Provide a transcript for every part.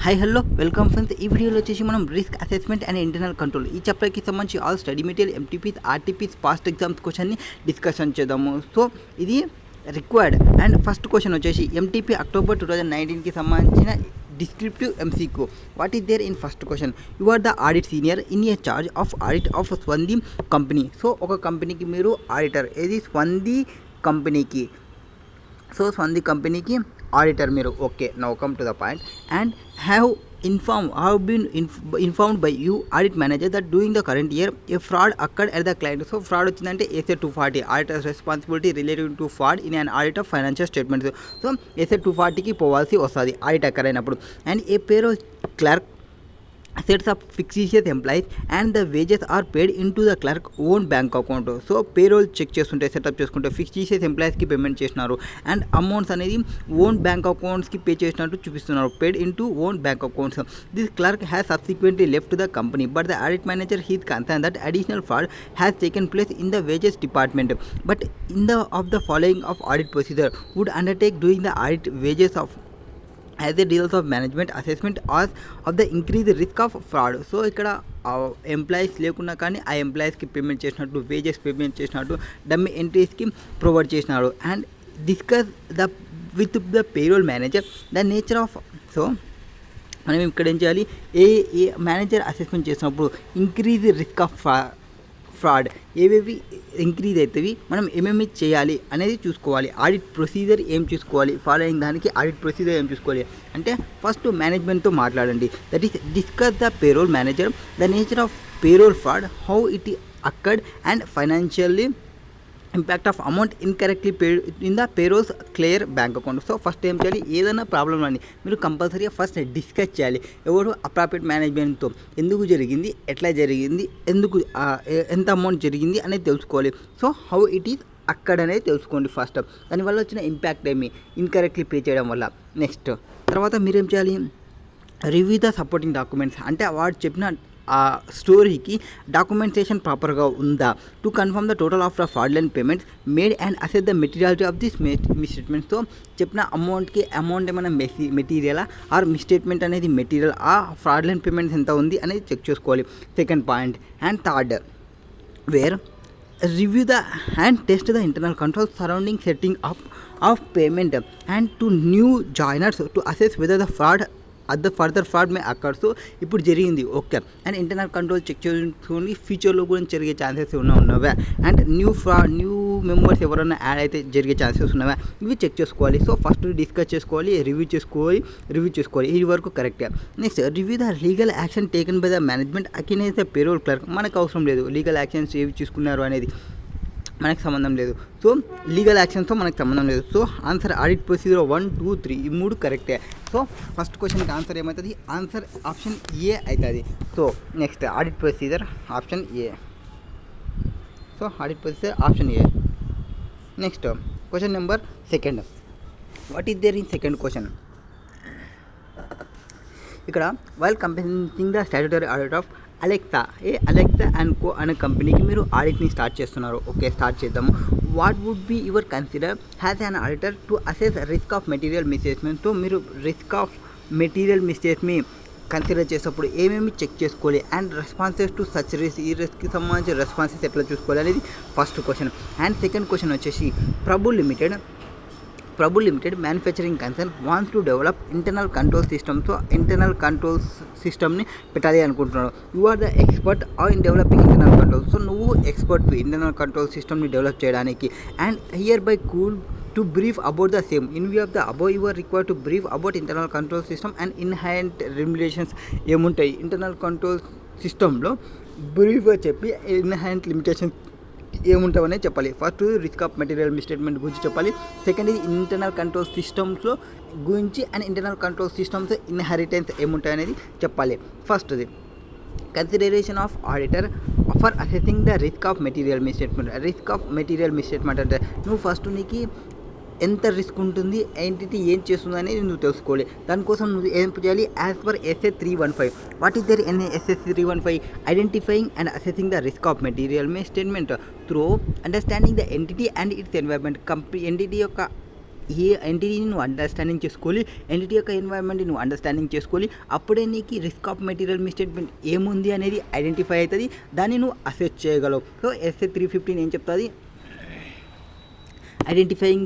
Hi hello welcome friends. ఈ వీడియోలో వచ్చేసి మనం risk assessment and internal control ఈ చాప్టర్కి సంబంధించి all study material MTPs RTPs past exams క్వశ్చన్ని డిస్కషన్ చేద్దాము. సో ఇది రిక్వైర్డ్ అండ్ ఫస్ట్ క్వశ్చన్ వచ్చేసి ఎంటీపీ అక్టోబర్ 2019కి సంబంధించిన descriptive MCQ. What is there in first question? You are the audit senior in a charge of audit of స్వంది company. So ఒక కంపెనీకి మీరు ఆడిటర్, ఏది స్వంది కంపెనీకి. సో స్వంది కంపెనీకి ఆడిటర్ మీరు. Okay, now come to the point. And have been informed by you audit manager that during the current year a fraud occurred at the client. So fraud వచ్చిందంటే ASA 240 auditor's responsibility related to fraud in an audit of financial statements. So ASA 240కి పోవాల్సి వస్తుంది audit అక్కర్ అయినప్పుడు. And A payroll clerk sets up fictitious employees and the wages are paid into the clerk own bank account. So payroll check చేస్తుంటే setup చేసుకుంటే fictitious ఎంప్లాయీస్కి payment చేసినారు and amounts అనేది own bank అకౌంట్స్కి pay చేసినట్టు చూపిస్తున్నారు, paid into own bank accounts. This clerk has subsequently left the company but the audit manager he's concern that additional fraud has taken place in the wages department. But in the of the following of audit procedure would undertake doing the audit wages of as a deals of management assessment of the increased risk of fraud. So ఇక్కడ employees లేకున్నా కానీ ఆ ఎంప్లాయీస్కి payment చేసినట్టు, wages payment చేసినట్టు dummy ఎంట్రీస్కి provide చేసినాడు. And discuss the with the payroll manager the nature of. So మనం ఇక్కడ ఏం చేయాలి, ఏ మేనేజర్ అసెస్మెంట్ చేసినప్పుడు ఇంక్రీజ్ రిస్క్ ఆఫ్ ఫ్రాడ్ ఏవేవి ఇంక్రీజ్ అవుతాయి, మనం ఏమేమి చేయాలి అనేది చూసుకోవాలి. ఆడిట్ ప్రొసీజర్ ఏం చూసుకోవాలి, ఫాలోయింగ్ దానికి ఆడిట్ ప్రొసీజర్ ఏం చూసుకోవాలి అంటే ఫస్ట్ మేనేజ్మెంట్తో మాట్లాడండి. That is discuss the payroll manager the nature of payroll fraud, how it occurred and financially impact of amount incorrectly paid in the payrolls clear bank account. So first ఏం చేయాలి, ఏదైనా problem అని మీరు కంపల్సరీగా first discuss చేయాలి ఎవరు appropriate మేనేజ్మెంట్తో. ఎందుకు జరిగింది, ఎట్లా జరిగింది, ఎందుకు ఎంత అమౌంట్ జరిగింది అనేది తెలుసుకోవాలి. సో హౌ ఇట్ ఈస్ అక్కడ అనేది తెలుసుకోండి ఫస్ట్. దానివల్ల వచ్చిన ఇంపాక్ట్ ఏమి, ఇన్కరెక్ట్లీ పే చేయడం వల్ల. నెక్స్ట్ తర్వాత మీరేం చేయాలి, రివ్యూ ద సపోర్టింగ్ డాక్యుమెంట్స్. అంటే వాడు చెప్పిన ఆ స్టోరీకి డాక్యుమెంటేషన్ ప్రాపర్గా ఉందా, to confirm the total of the fraudulent payments made and assess the materiality of this మిస్స్టేట్మెంట్స్తో చెప్పిన అమౌంట్కి అమౌంట్ ఏమైనా మెటీరియలా ఆర్ మిస్టేట్మెంట్ అనేది మెటీరియల్, ఆ ఫ్రాడ్లెంట్ పేమెంట్స్ ఎంత ఉంది అనేది చెక్ చేసుకోవాలి. Second point. And third where review the and test the internal controls surrounding setting up of payment and to new joiners to assess whether the fraud at the further fraud may occur. So ఇప్పుడు జరిగింది okay, and internal control check చేసుకుని ఫ్యూచర్లో కూడా జరిగే chances ఉన్నవా, and new members ఎవరైనా add అయితే జరిగే ఛాన్సెస్ ఉన్నవా, ఇవి చెక్ చేసుకోవాలి. సో ఫస్ట్ డిస్కస్ చేసుకోవాలి, రివ్యూ చేసుకోవాలి. ఇది వరకు కరెక్ట్గా. Next review the legal action taken by the management against the payroll clerk. మనకు అవసరం లేదు లీగల్ యాక్షన్స్ ఏవి తీసుకున్నారు అనేది, మనకు సంబంధం లేదు. సో లీగల్ యాక్షన్స్తో మనకు సంబంధం లేదు. సో ఆన్సర్ ఆడిట్ ప్రొసీజర్ 1, 2, 3 ఈ మూడు కరెక్టే. సో ఫస్ట్ క్వశ్చన్కి ఆన్సర్ ఏమవుతుంది, ఆన్సర్ ఆప్షన్ ఏ అవుతుంది. So next audit procedure option A. So audit procedure option A. Next question number second. What is there in second question? ఇక్కడ while commencing the statutory audit of Alexa and co అనే కంపెనీకి మీరు ఆడిట్ని start చేస్తున్నారు. Okay, start చేద్దాము. What would be your consider has an auditor to assess risk of material misstatement. So మీరు risk of material మిస్టేక్ని consider చేసేటప్పుడు ఏమేమి చెక్ చేసుకోవాలి and responses to such risk, ఈ రిస్క్కి సంబంధించిన రెస్పాన్సెస్ ఎట్లా చూసుకోవాలి అనేది first question. And second question వచ్చేసి Prabhu limited manufacturing concern wants to develop internal control system. So internal control సిస్టమ్ని పెట్టాలి అనుకుంటున్నాడు. You are the expert in developing internal control. So నువ్వు ఎక్స్పర్ట్ ఇంటర్నల్ కంట్రోల్ సిస్టమ్ని డెవలప్ చేయడానికి. And hereby cool to brief about the same. In view of the above you are required to brief about internal control system and inherent limitations ఏముంటాయి internal control సిస్టంలో బ్రీఫ్గా చెప్పి inherent limitations ఏముంటావనే చెప్పాలి. First risk of material misstatement గురించి చెప్పాలి. Second ఇది internal control సిస్టమ్స్లో గురించి and internal control systems inheritance ఏముంటాయి అనేది చెప్పాలి. ఫస్ట్ది consideration of auditor for assessing the risk of material misstatement అంటే నువ్వు ఫస్ట్ నీకు ఎంత రిస్క్ ఉంటుంది, ఎంటిటీ ఏం చేస్తుంది అనేది నువ్వు తెలుసుకోవాలి. దానికోసం నువ్వు ఏం చేయాలి, as per SA 315. What is there in SA 315? Identifying and assessing the risk of material misstatement through understanding the entity and its environment. Entity యొక్క ఏ ఎంటిటీని నువ్వు అండర్స్టాండింగ్ చేసుకోవాలి, ఎంటిటీ యొక్క ఎన్వైర్న్మెంట్ని నువ్వు అండర్స్టాండింగ్ చేసుకోవాలి. అప్పుడే నీకు రిస్క్ ఆఫ్ మెటీరియల్ మిస్టేట్మెంట్ ఏముంది అనేది ఐడెంటిఫై అవుతుంది, దాన్ని నువ్వు అసెస్ చేయగలవు. సో ఎస్ఏ 315 ఏం చెప్తుంది, identifying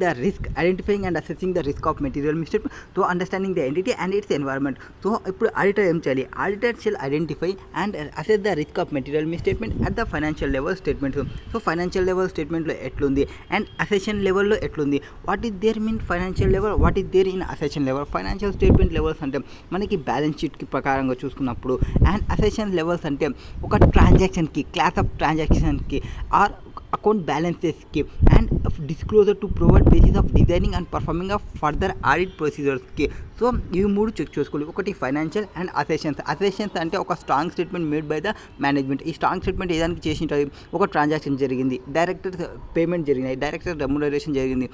and assessing the risk of material misstatement, so understanding the entity and its environment. So ఇప్పుడు ఆడిటర్ ఏం చేయాలి, auditor shall identify and assess the risk of material misstatement at the financial level statement. So financial level స్టేట్మెంట్లో ఎట్లుంది and assertion లెవెల్లో ఎట్లుంది, what is there mean financial level, what is there in assertion level. Financial statement levels అంటే మనకి balance షీట్కి ప్రకారంగా చూసుకున్నప్పుడు, and assertion levels అంటే ఒక ట్రాన్సాక్షన్కి, క్లాస్ ఆఫ్ ట్రాన్సాక్షన్కి ఆర్ అకౌంట్ బ్యాలెన్సెస్కి and disclosure to provide basis of designing and performing of further audit ప్రొసీజర్స్కి. సో ఇవి 3 చెక్ చేసుకోవాలి. ఒకటి ఫైనాన్షియల్ అండ్ అసెషన్స్ అంటే ఒక strong statement made by the management. ఈ స్ట్రాంగ్ స్టేట్మెంట్ ఏదానికి చేసి ఉంటుంది, ఒక ట్రాన్సాక్షన్ జరిగింది, డైరెక్టర్ పేమెంట్ జరిగినాయి, డైరెక్టర్ రెమ్యునరేషన్ జరిగింది.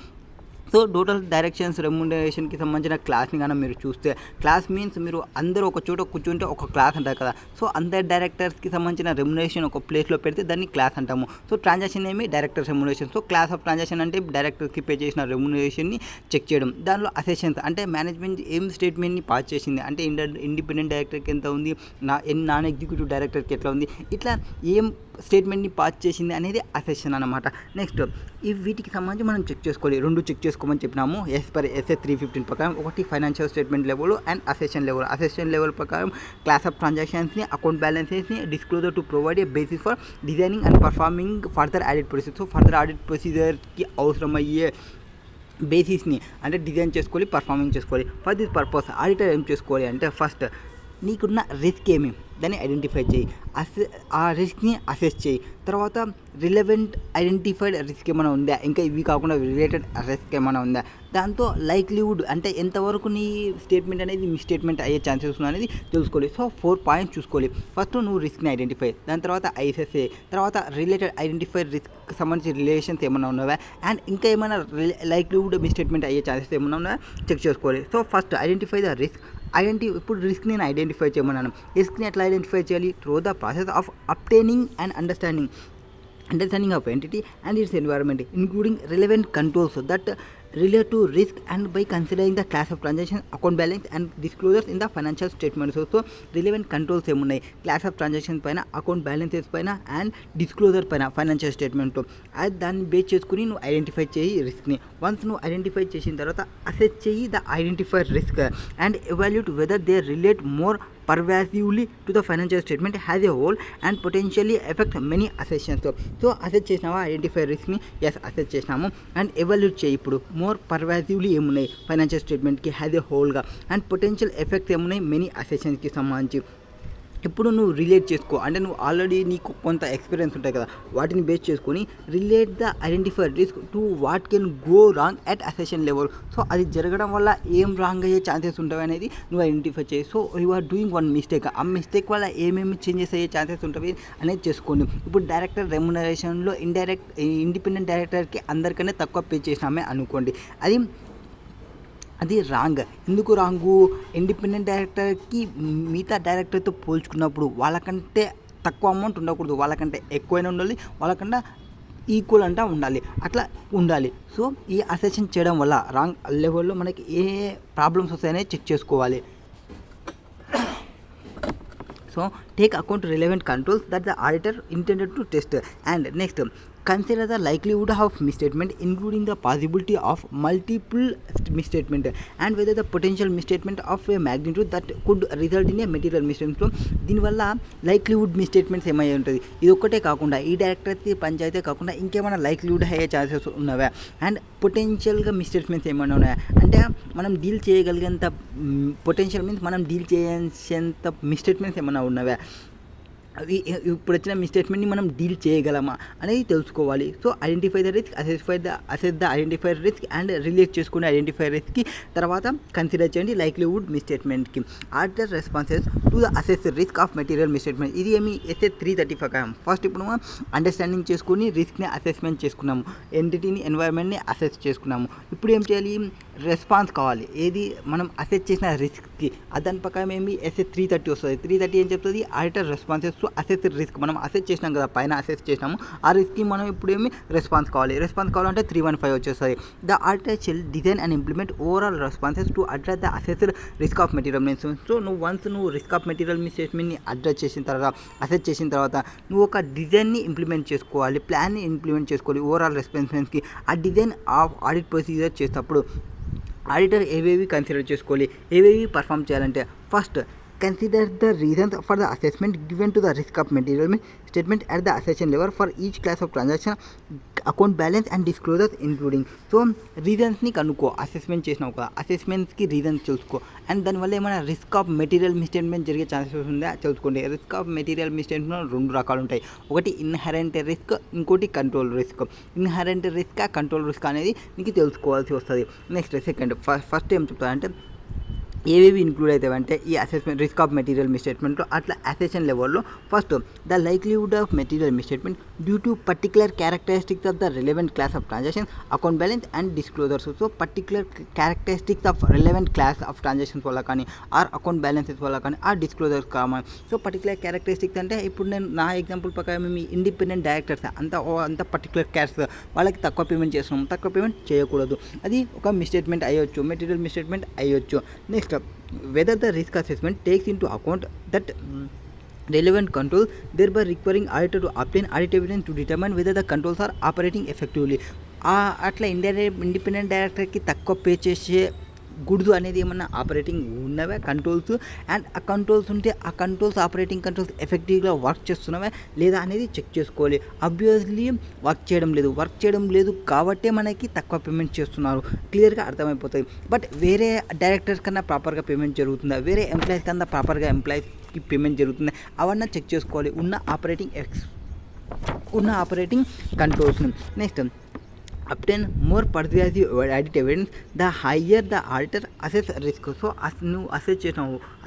సో టోటల్ డైరెక్షన్స్ రెమ్యునరేషన్కి సంబంధించిన క్లాస్ని కానీ మీరు చూస్తే, క్లాస్ మీన్స్ మీరు అందరూ ఒక చోట కూర్చుంటే ఒక క్లాస్ అంటారు కదా. సో అందరు డైరెక్టర్స్కి సంబంధించిన రెమ్యునరేషన్ ఒక ప్లేస్లో పెడితే దాన్ని క్లాస్ అంటాము. సో ట్రాన్సాక్షన్ ఏమి, director remuneration. So class of transaction అంటే డైరెక్టర్కి పే చేసిన రెమ్యునరేషన్ని చెక్ చేయడం. దానిలో అసెషన్స్ అంటే మేనేజ్మెంట్ ఏం స్టేట్మెంట్ని పాస్ చేసింది, అంటే ఇండిపెండెంట్ డైరెక్టర్కి ఎంత ఉంది, నాన్ ఎగ్జిక్యూటివ్ డైరెక్టర్కి ఎట్లా ఉంది, ఇట్లా ఏం స్టేట్మెంట్ని పాస్ చేసింది అనేది అసెషన్ అనమాట. నెక్స్ట్ ఈ వీటికి సంబంధించి మనం చెక్ చేసుకోవాలి, 2 చెక్ చేసుకోమని చెప్పినాము ఎస్ పర్ ఎస్ఏ 315 ప్రకారం. ఒకటి financial statement level and assertion level. Assertion level ప్రకారం క్లాస్ ఆఫ్ ట్రాన్సాక్షన్స్ని, అకౌంట్ బ్యాలెన్సెస్ని, disclosure to provide a basis for designing and performing further audit procedure. So further audit ప్రొసీజర్కి అవసరమయ్యే బేసిస్ని అంటే డిజైన్ చేసుకోవాలి, పర్ఫార్మింగ్ చేసుకోవాలి. ఫర్ దిస్ పర్పస్ ఆడిటర్ ఏం చేసుకోవాలి అంటే, ఫస్ట్ నీకున్న రిస్క్ ఏమి దాన్ని ఐడెంటిఫై చేయి, ఆ రిస్క్ని అసెస్ చేయి. తర్వాత రిలవెంట్ ఐడెంటిఫైడ్ రిస్క్ ఏమైనా ఉందా, ఇంకా ఇవి కాకుండా రిలేటెడ్ రిస్క్ ఏమైనా ఉందా, దాంతో లైక్లీవుడ్ అంటే ఎంతవరకు నీ స్టేట్మెంట్ అనేది మిస్టేట్మెంట్ అయ్యే ఛాన్సెస్ ఉన్నాయి అనేది తెలుసుకోవాలి. సో 4 పాయింట్స్ చూసుకోవాలి. ఫస్ట్ నువ్వు రిస్క్ని ఐడెంటిఫై, దాని తర్వాత ఐఎస్ఎస్ఏ, తర్వాత రిలేటెడ్ ఐడెంటిఫైడ్ రిస్క్ సంబంధించి రిలేషన్స్ ఏమైనా ఉన్నాయా, అండ్ ఇంకా ఏమైనా లైక్లీవుడ్ మిస్టేట్మెంట్ అయ్యే ఛాన్సెస్ ఏమైనా ఉన్నాయా చెక్ చేసుకోవాలి. So first identify the risk. ఇప్పుడు రిస్క్ నేను ఐడెంటిఫై చేయమన్నాను. రిస్క్ని ఎట్లా ఐడెంటిఫై చేయాలి, through the process of obtaining and understanding of entity and its environment, including relevant controls that relate to risk, and by considering the class of transaction, account balance and disclosures in the financial statements. So relevant controls ఏమున్నాయి, class of transaction పైన, account balances పైన and disclosure పైన financial statement. అది దాన్ని base చేసుకుని నువ్వు identify చేయి రిస్క్ని. Once నువ్వు ఐడెంటిఫై చేసిన తర్వాత అసెస్ చేయి the identified risk and evaluate whether they relate more pervasively to the financial statement as a whole and potentially affect many assessments. So assess చేసినావా ఐడెంటిఫై రిస్క్ని, ఎస్ అసెస్ చేసినాము. And evaluate చేయి ఇప్పుడు more pervasively ఏమున్నాయి financial స్టేట్మెంట్కి as a హోల్గా, and potential effects ఏమున్నాయి many అసెషన్స్కి సంబంధించి. ఇప్పుడు నువ్వు రిలేట్ చేసుకో, అంటే నువ్వు ఆల్రెడీ నీకు కొంత ఎక్స్పీరియన్స్ ఉంటాయి కదా, వాటిని బేస్ చేసుకొని relate the identified risk to what can go wrong at assertion level. So అది జరగడం వల్ల ఏం రాంగ్ అయ్యే ఛాన్సెస్ ఉంటాయి అనేది నువ్వు ఐడెంటిఫై చేయి. So you are doing one mistake, ఆ మిస్టేక్ వల్ల ఏమేమి చేంజెస్ అయ్యే ఛాన్సెస్ ఉంటాయి అనేది చేసుకోండి. ఇప్పుడు డైరెక్టర్ రెమ్యునరేషన్లో ఇండిపెండెంట్ డైరెక్టర్కి అందరికన్నా తక్కువ పే చేసినామే అనుకోండి, అది రాంగ్. ఎందుకు రాంగు, ఇండిపెండెంట్ డైరెక్టర్కి మిగతా డైరెక్టర్తో పోల్చుకున్నప్పుడు వాళ్ళకంటే తక్కువ అమౌంట్ ఉండకూడదు, వాళ్ళకంటే ఎక్కువైనా ఉండాలి, వాళ్ళకంటే ఈక్వల్ అంటా ఉండాలి, అట్లా ఉండాలి. సో ఈ అసెషన్ చేయడం వల్ల రాంగ్ లెవెల్లో మనకి ఏ ప్రాబ్లమ్స్ వస్తాయనే చెక్ చేసుకోవాలి. So take account relevant controls that the auditor intended to test. And next, consider the likelihood of misstatement, including the possibility of multiple misstatement, and whether the potential misstatement of a magnitude that could result in a material misstatement. So దీనివల్ల లైక్లీవుడ్ మిస్టేట్మెంట్స్ ఏమై ఉంటుంది, ఇది ఒక్కటే కాకుండా ఈ డైరెక్టర్కి పంచాయితీ కాకుండా ఇంకేమైనా లైక్లీవుడ్ అయ్యే ఛాన్సెస్ ఉన్నవా, అండ్ పొటెన్షియల్గా మిస్టేట్మెంట్స్ ఏమైనా ఉన్నాయా, అంటే మనం డీల్ చేయగలిగేంత పొటెన్షియల్ మీన్స్ మనం డీల్ చేసేంత మిస్టేట్మెంట్స్ ఏమైనా ఉన్నవా, అవి ఇప్పుడు వచ్చిన మిస్టేట్మెంట్ని మనం డీల్ చేయగలమా అనేది తెలుసుకోవాలి. So identify the risk, assess the identify risk and relate చేసుకుని ఐడెంటిఫై రిస్క్కి తర్వాత కన్సిడర్ చేయండి లైక్లీవుడ్ మిస్టేట్మెంట్కి. Auditor responses to the assess risk of material misstatement. ఇది ఏమి ఎస్ఏ 335. ఫస్ట్ ఇప్పుడు మనం అండర్స్టాండింగ్ చేసుకుని రిస్క్ని అసెస్మెంట్ చేసుకున్నాము, ఎంటిటీని ఎన్వైర్న్మెంట్ని అసెస్ చేసుకున్నాము. ఇప్పుడు ఏం చేయాలి, రెస్పాన్స్ కావాలి. ఏది మనం అసెస్ చేసిన రిస్క్కి. దాని ప్రకారం ఏమి ఎస్ఏ 330 వస్తుంది. 330 ఏం చెప్తుంది? Auditor responses to assess risk. మనం అసెస్ చేసినాం కదా, పైన అసెస్ చేసినాము, ఆ రిస్క్కి మనం ఇప్పుడు ఏమి రెస్పాన్స్ కావాలంటే 315 వచ్చేస్తుంది. The auditor shell design and implement overall responses to address the assessed risk of material means. So నువ్వు రిస్క్ ఆఫ్ మెటీరియల్ స్టేట్మెంట్ని అడ్రస్ చేసిన తర్వాత, అసెస్ చేసిన తర్వాత నువ్వు ఒక డిజైన్ని ఇంప్లిమెంట్ చేసుకోవాలి, ప్లాన్ని ఇంప్లిమెంట్ చేసుకోవాలి ఓవరాల్ రెస్పాన్స్కి. ఆ డిజైన్ ఆఫ్ ఆడిట్ ప్రొసీజర్ చేసేటప్పుడు ఆడిటర్ ఏవేవి కన్సిడర్ చేసుకోవాలి, ఏవేవి పర్ఫామ్ చేయాలంటే, first consider the reasons for the assessment given to the risk of material statement at the assertion level for each class of transaction, account balance and disclosures including. So రీజన్స్ని కనుక్కో, assessment చేసినావు కదా, అసెస్మెంట్స్కి reasons చూసుకో. And దానివల్ల ఏమైనా risk of material misstatement జరిగే chances ఉందా చూసుకోండి. రిస్క్ ఆఫ్ మెటీరియల్ మిస్టేట్మెంట్ 2 రకాలు ఉంటాయి. ఒకటి ఇన్హెరెంట్ రిస్క్, ఇంకోటి control risk. Inherent risk, control risk అనేది నీకు తెలుసుకోవాల్సి వస్తుంది. నెక్స్ట్ సెకండ్, ఫస్ట్ ఏం చెప్తానంటే ఏవేవి ఇంక్లూడ్ అవుతాయి అంటే ఈ అసెస్మెంట్ రిస్క్ ఆఫ్ మెటీరియల్ మిస్టేట్మెంట్లో అట్లా అసెషన్ లెవెల్లో first the likelihood of material misstatement due to particular characteristics of the relevant class of transaction, account balance and disclosures. So particular characteristics of relevant class of transactions వల్ల కానీ, are account balances వల్ల కానీ, are disclosures కావాలి. So particular characteristics అంటే ఇప్పుడు నేను నా example ప్రకారం మీ ఇండిపెండెంట్ డైరెక్టర్స్ అంత పర్టికులర్ క్యాష్ వాళ్ళకి తక్కువ పేమెంట్ చేస్తున్నాం, తక్కువ పేమెంట్ చేయకూడదు. అది ఒక మిస్టేట్మెంట్ అయ్యొచ్చు, మెటీరియల్ మిస్టేట్మెంట్ అయ్యొచ్చు. Next whether the risk assessment takes into account that relevant controls, thereby requiring auditor to obtain audit evidence to determine whether the controls are operating effectively. అట్లా independent డైరెక్టర్కి తక్కువ pay చేసే గుడ్దు అనేది ఏమన్నా operating ఉన్నవే controls, and ఆ controls ఉంటే ఆ కంట్రోల్స్ ఆపరేటింగ్ కంట్రోల్స్ ఎఫెక్టివ్గా వర్క్ చేస్తున్నవే లేదా అనేది చెక్ చేసుకోవాలి. అబ్వియస్లీ వర్క్ చేయడం లేదు కాబట్టే మనకి తక్కువ పేమెంట్ చేస్తున్నారు, క్లియర్గా అర్థమైపోతుంది. బట్ వేరే డైరెక్టర్స్ కన్నా ప్రాపర్గా పేమెంట్ జరుగుతుందా, వేరే ఎంప్లాయీస్ కన్నా ప్రాపర్గా ఎంప్లాయీస్కి పేమెంట్ జరుగుతుందా, అవన్నీ చెక్ చేసుకోవాలి ఉన్న ఆపరేటింగ్ కంట్రోల్స్ని. Next obtain more persuasive audit evidence the higher the auditor assess risk. So నువ్వు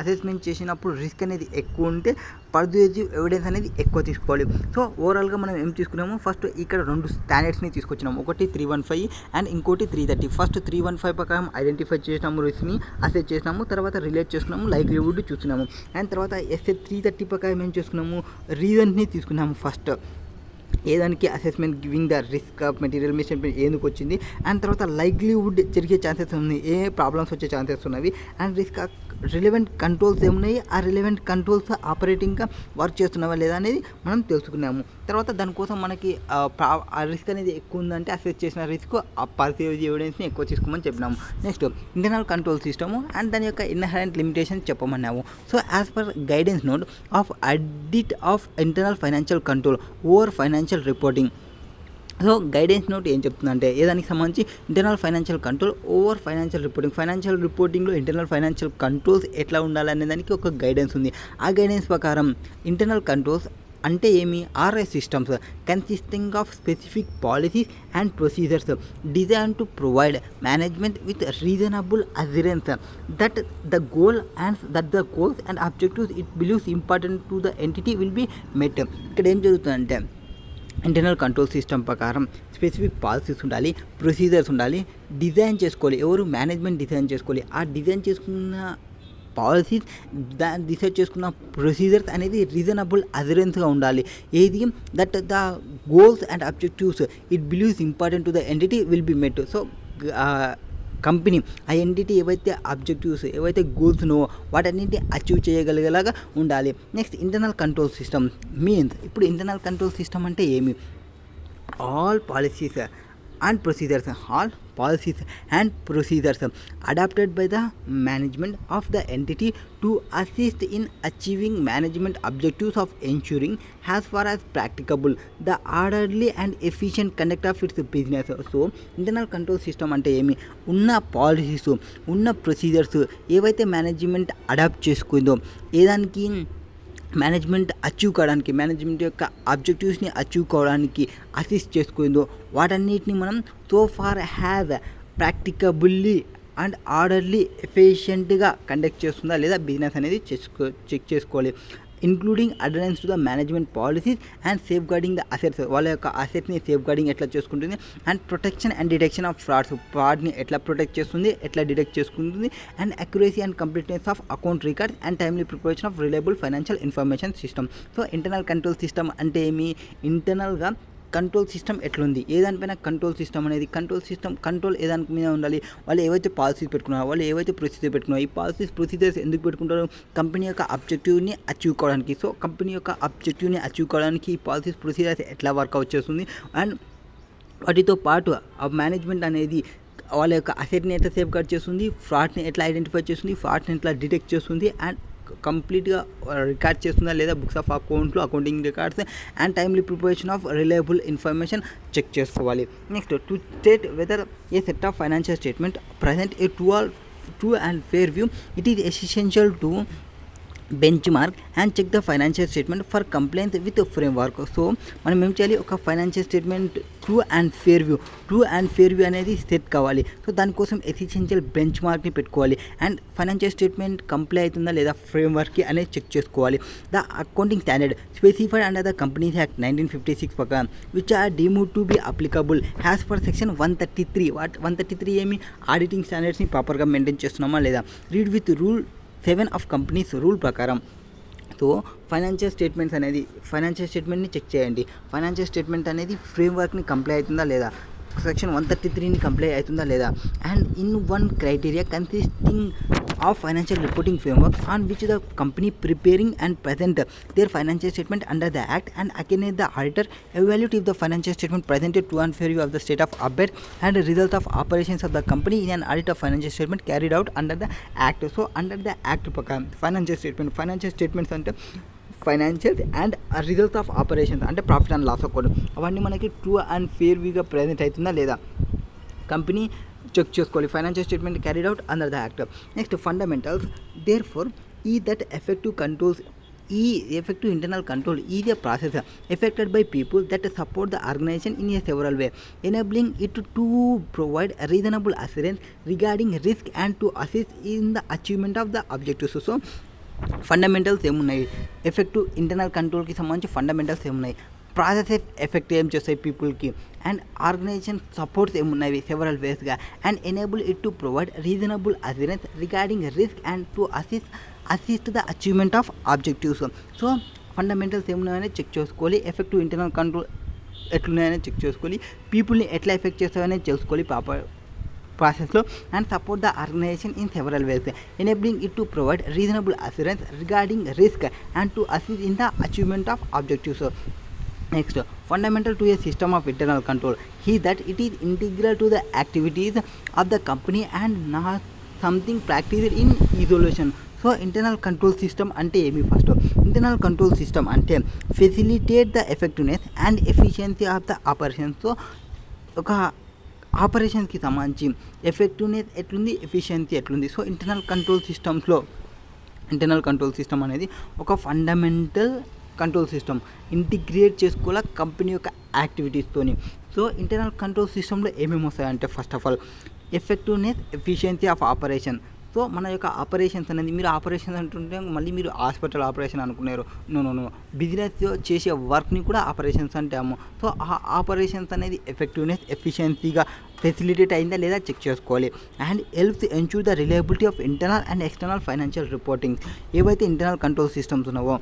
అసెస్మెంట్ చేసినప్పుడు రిస్క్ అనేది ఎక్కువ ఉంటే పర్సుయేసివ్ ఎవిడెన్స్ అనేది ఎక్కువ తీసుకోవాలి. సో ఓవరాల్గా మనం ఏం తీసుకున్నాము, ఫస్ట్ ఇక్కడ 2 స్టాండర్డ్స్ని తీసుకొచ్చినాము, ఒకటి 315 అండ్ ఇంకోటి 330. ఫస్ట్ 315 ప్రకారం ఐడెంటిఫై చేసినాము, రిస్క్ని అసెస్ చేసినాము, తర్వాత రిలేట్ చేస్తున్నాము, లైక్లీహుడ్ చూస్తున్నాము. అండ్ తర్వాత ఎస్ఏ 330 ప్రకారం ఏం చేసుకున్నాము, రీజన్స్ని తీసుకున్నాము. ఫస్ట్ ఏదానికి assessment giving the risk of material misstatement ఎందుకు వచ్చింది, అండ్ తర్వాత లైక్లీహుడ్ జరిగే ఛాన్సెస్ ఉన్నాయి, ఏ ప్రాబ్లమ్స్ వచ్చే ఛాన్సెస్ ఉన్నవి, అండ్ రిస్క్ రిలవెంట్ కంట్రోల్స్ ఏమున్నాయి, ఆ రిలవెంట్ కంట్రోల్స్ ఆపరేటింగ్గా వర్క్ చేస్తున్నావా లేదా అనేది మనం తెలుసుకున్నాము. తర్వాత దానికోసం మనకి ఆ రిస్క్ అనేది ఎక్కువ ఉందంటే అసెస్ చేసిన రిస్క్ ఆ పర్సీవ్ ఎవిడెన్స్ని ఎక్కువ తీసుకోమని చెప్పినాము. Next internal control system and దాని యొక్క ఇన్హెరెంట్ లిమిటేషన్ చెప్పమన్నాము. So as per guidance note of audit of internal financial control over financial reporting. So guidance note ఏం చెప్తుందంటే ఏదానికి సంబంధించి internal financial control over financial రిపోర్టింగ్లో ఇంటర్నల్ ఫైనాన్షియల్ కంట్రోల్స్ ఎట్లా ఉండాలనే దానికి ఒక గైడెన్స్ ఉంది. ఆ గైడెన్స్ ప్రకారం ఇంటర్నల్ కంట్రోల్స్ అంటే ఏమి, RS systems consisting of specific policies and procedures design to provide management with reasonable assurance that the goals and objectives it believes important to the entity will be మెట్. ఇక్కడ ఏం జరుగుతుందంటే internal control system ప్రకారం specific policies ఉండాలి, procedures ఉండాలి, design చేసుకోవాలి, management design చేసుకోవాలి. ఆ design చేసుకున్న పాలసీస్ డిసైడ్ చేసుకున్న ప్రొసీజర్స్ అనేది రీజనబుల్ అష్యూరెన్స్గా ఉండాలి. ఏది that the goals and objectives it believes important to the entity will be met. So company ఆ ఎంటిటీ ఏవైతే ఆబ్జెక్టివ్స్ ఏవైతే గోల్స్నో వాటన్నింటినీ అచీవ్ చేయగలిగేలాగా ఉండాలి. Next internal control system means, ఇప్పుడు ఇంటర్నల్ కంట్రోల్ సిస్టమ్ అంటే ఏమి, all policies and procedures adopted by the management of the entity to assist in achieving management objectives of ensuring as far as practicable the orderly and efficient conduct of its business. So internal control system అంటే ఏమి, ఉన్న policies ఉన్న procedures ఏవైతే management adopt చేసుకుందో ఏదానికి management achieve కావడానికి, management యొక్క ఆబ్జెక్టివ్స్ని అచీవ్ కావడానికి అసిస్ట్ చేసుకుందో వాటన్నిటిని మనం so far have practicably and orderly ఎఫిషియెంట్గా కండక్ట్ చేస్తుందా లేదా బిజినెస్ అనేది చెక్ చేసుకోవాలి. Including adherence to the management policies and safeguarding the assets, వాళ్ళ యొక్క అసెట్స్ని సేఫ్ గార్డింగ్ ఎట్లా చేసుకుంటుంది, and protection and detection of ఫ్రాడ్ని ఎట్లా ప్రొటెక్ట్ చేస్తుంది, ఎట్లా డిటెక్ట్ చేసుకుంటుంది, and accuracy and completeness of account records and timely preparation of reliable financial information system. So internal control system అంటే ఏమి, ఇంటర్నల్గా కంట్రోల్ సిస్టమ్ ఎట్లుంది, ఏదానిపైన కంట్రోల్ సిస్టమ్ అనేది, కంట్రోల్ ఏదాని మీద ఉండాలి, వాళ్ళు ఏవైతే పాలసీస్ పెట్టుకున్నారో, వాళ్ళు ఏవైతే ప్రొసీజర్ పెట్టుకున్నారో, ఈ పాలసీస్ ప్రొసీజర్స్ ఎందుకు పెట్టుకుంటారో, కంపెనీ యొక్క అబ్జెక్టివ్ని అచీవ్ కావడానికి. సో కంపెనీ యొక్క అబ్జెక్టివ్ని అచీవ్ కావడానికి ఈ పాలసీస్ ప్రొసీజర్స్ ఎట్లా వర్కౌట్ చేస్తుంది, అండ్ వాటితో పాటు ఆ మేనేజ్మెంట్ అనేది వాళ్ళ యొక్క అసెట్ని ఎట్లా సేఫ్ గార్డ్ చేస్తుంది, ఫ్రాడ్ని ఎట్లా ఐడెంటిఫై చేస్తుంది, ఫ్రాడ్ని ఎట్లా డిటెక్ట్ చేస్తుంది, అండ్ కంప్లీట్గా రికార్డ్ చేస్తుందా లేదా బుక్స్ ఆఫ్ అకౌంట్లు, accounting records and timely preparation of reliable information check చేసుకోవాలి. Next to state whether a set of financial statement present a true and fair view, it is essential to benchmark and check the financial statement for compliant with framework. So మనం ఏం చేయాలి, ఒక financial statement true and fair view అనేది set కావాలి. So దానికోసం essential బెంచ్ మార్క్ని పెట్టుకోవాలి, అండ్ ఫైనాన్షియల్ స్టేట్మెంట్ కంప్లై అవుతుందా లేదా ఫ్రేమ్వర్క్కి అనేది చెక్ చేసుకోవాలి. The accounting standard specified under the companies act 1956 ప్రకారం which are deemed to be applicable as per section 133. 133 ఏమి, ఆడిటింగ్ స్టాండర్డ్స్ని ప్రాపర్గా మెయింటైన్ చేస్తున్నామా లేదా. Read with rule 7 of companies rule ప్రకారం. సో ఫైనాన్షియల్ స్టేట్మెంట్ని చెక్ చేయండి, ఫైనాన్షియల్ స్టేట్మెంట్ అనేది ఫ్రేమ్వర్క్ని కంప్లై అవుతుందా లేదా, సెక్షన్ 133ని కంప్లై అవుతుందా లేదా, and in one criteria consisting of financial reporting framework on which the company preparing and present their financial statement under the act and again the auditor evaluate if the financial statement presented true and fair view of the state of affairs and result of operations of the company in an audit of financial statement carried out under the act. So under the act ప్రకారం financial statements అంటే financials and results of operations అంటే profit and loss account, అవన్నీ మనకి true and fair వ్యూగా present అవుతుందా లేదా company check చేసుకోవాలి. Financial statement carried out under the act. Next fundamentals therefore that effective internal control is a process effected by people that support the organization in a several way, enabling it to provide a reasonable assurance regarding risk and to assist in the achievement of the objectives. So fundamentals ఏమున్నాయి, effective internal కంట్రోల్కి సంబంధించి fundamentals ఏమున్నాయి, process effect ఏం చేస్తాయి పీపుల్కి, and organisation supports ఏమున్నాయి several వేస్గా, and enable it to provide reasonable assurance regarding risk and to assist the achievement of objectives. So fundamentals ఏమున్నాయని చెక్ చేసుకోవాలి, ఎఫెక్టివ్ ఇంటర్నల్ కంట్రోల్ ఎట్లున్నాయని చెక్ చేసుకోవాలి, పీపుల్ని ఎట్లా ఎఫెక్ట్ చేస్తాయని తెలుసుకోవాలి ప్రాసెస్లో, and support the organisation in several ways, enabling it to provide reasonable assurance regarding risk and to assist in the achievement of objectives. Next, fundamental to a system of internal control is that it is integral to the activities of the company and not something practiced in isolation. So internal control system అంటే ఏమి, first internal control system అంటే facilitate the effectiveness and efficiency of the operation. So ఒక ఆపరేషన్స్కి సంబంధించి effectiveness ఎట్లుంది, efficiency ఎట్లుంది. So internal control system అనేది ఒక fundamental control system integrate చేసుకోవాల కంపెనీ యొక్క యాక్టివిటీస్తోని. సో ఇంటర్నల్ కంట్రోల్ సిస్టంలో ఏమేమి వస్తాయంటే first of all effectiveness, efficiency of operation. So మన యొక్క ఆపరేషన్స్ అనేది, మీరు ఆపరేషన్స్ అంటుంటే మళ్ళీ మీరు హాస్పిటల్ ఆపరేషన్ అనుకున్నారు, నో బిజినెస్ చేసే వర్క్ని కూడా ఆపరేషన్స్ అంటాము. సో ఆ ఆపరేషన్స్ అనేది ఎఫెక్టివ్నెస్, ఎఫిషియన్సీగా ఫెసిలిటేట్ అయిందా లేదా చెక్ చేసుకోవాలి. And helps ensure the reliability of internal and external financial reporting. ఏవైతే ఇంటర్నల్ కంట్రోల్ సిస్టమ్స్ ఉన్నావో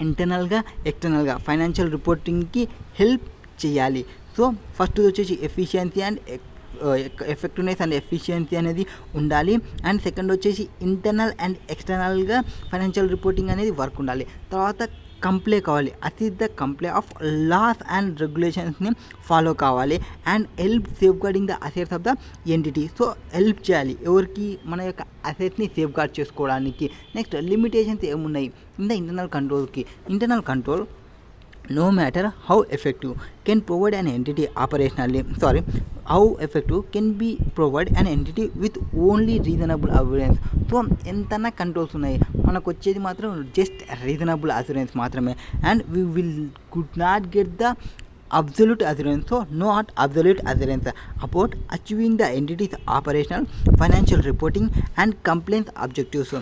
ఇంటర్నల్గా ఎక్స్టర్నల్గా ఫైనాన్షియల్ రిపోర్టింగ్కి హెల్ప్ చేయాలి. సో ఫస్ట్ వచ్చేసి efficiency and effectiveness and efficiency అనేది ఉండాలి. అండ్ సెకండ్ వచ్చేసి ఇంటర్నల్ అండ్ ఎక్స్టర్నల్గా ఫైనాన్షియల్ రిపోర్టింగ్ అనేది వర్క్ ఉండాలి. తర్వాత కంప్లై కావాలి, assist the comply of laws and రెగ్యులేషన్స్ని ఫాలో కావాలి. And help safeguarding the assets of the entity. So help చేయాలి ఎవరికి, మన యొక్క అసెట్స్ని సేఫ్ గార్డ్ చేసుకోవడానికి. నెక్స్ట్ లిమిటేషన్స్ ఏమున్నాయి ఇన్ ద ఇంటర్నల్ కంట్రోల్కి. Internal control no matter how effective can provide an entity operationally how effective can be provide an entity with only reasonable assurance. So ఎంతన్నా controls ఉన్నాయి, మనకు వచ్చేది మాత్రం just reasonable assurance మాత్రమే. And we could not get the absolute assurance. So not absolute assurance about achieving the entity's operational, financial reporting and compliance objectives.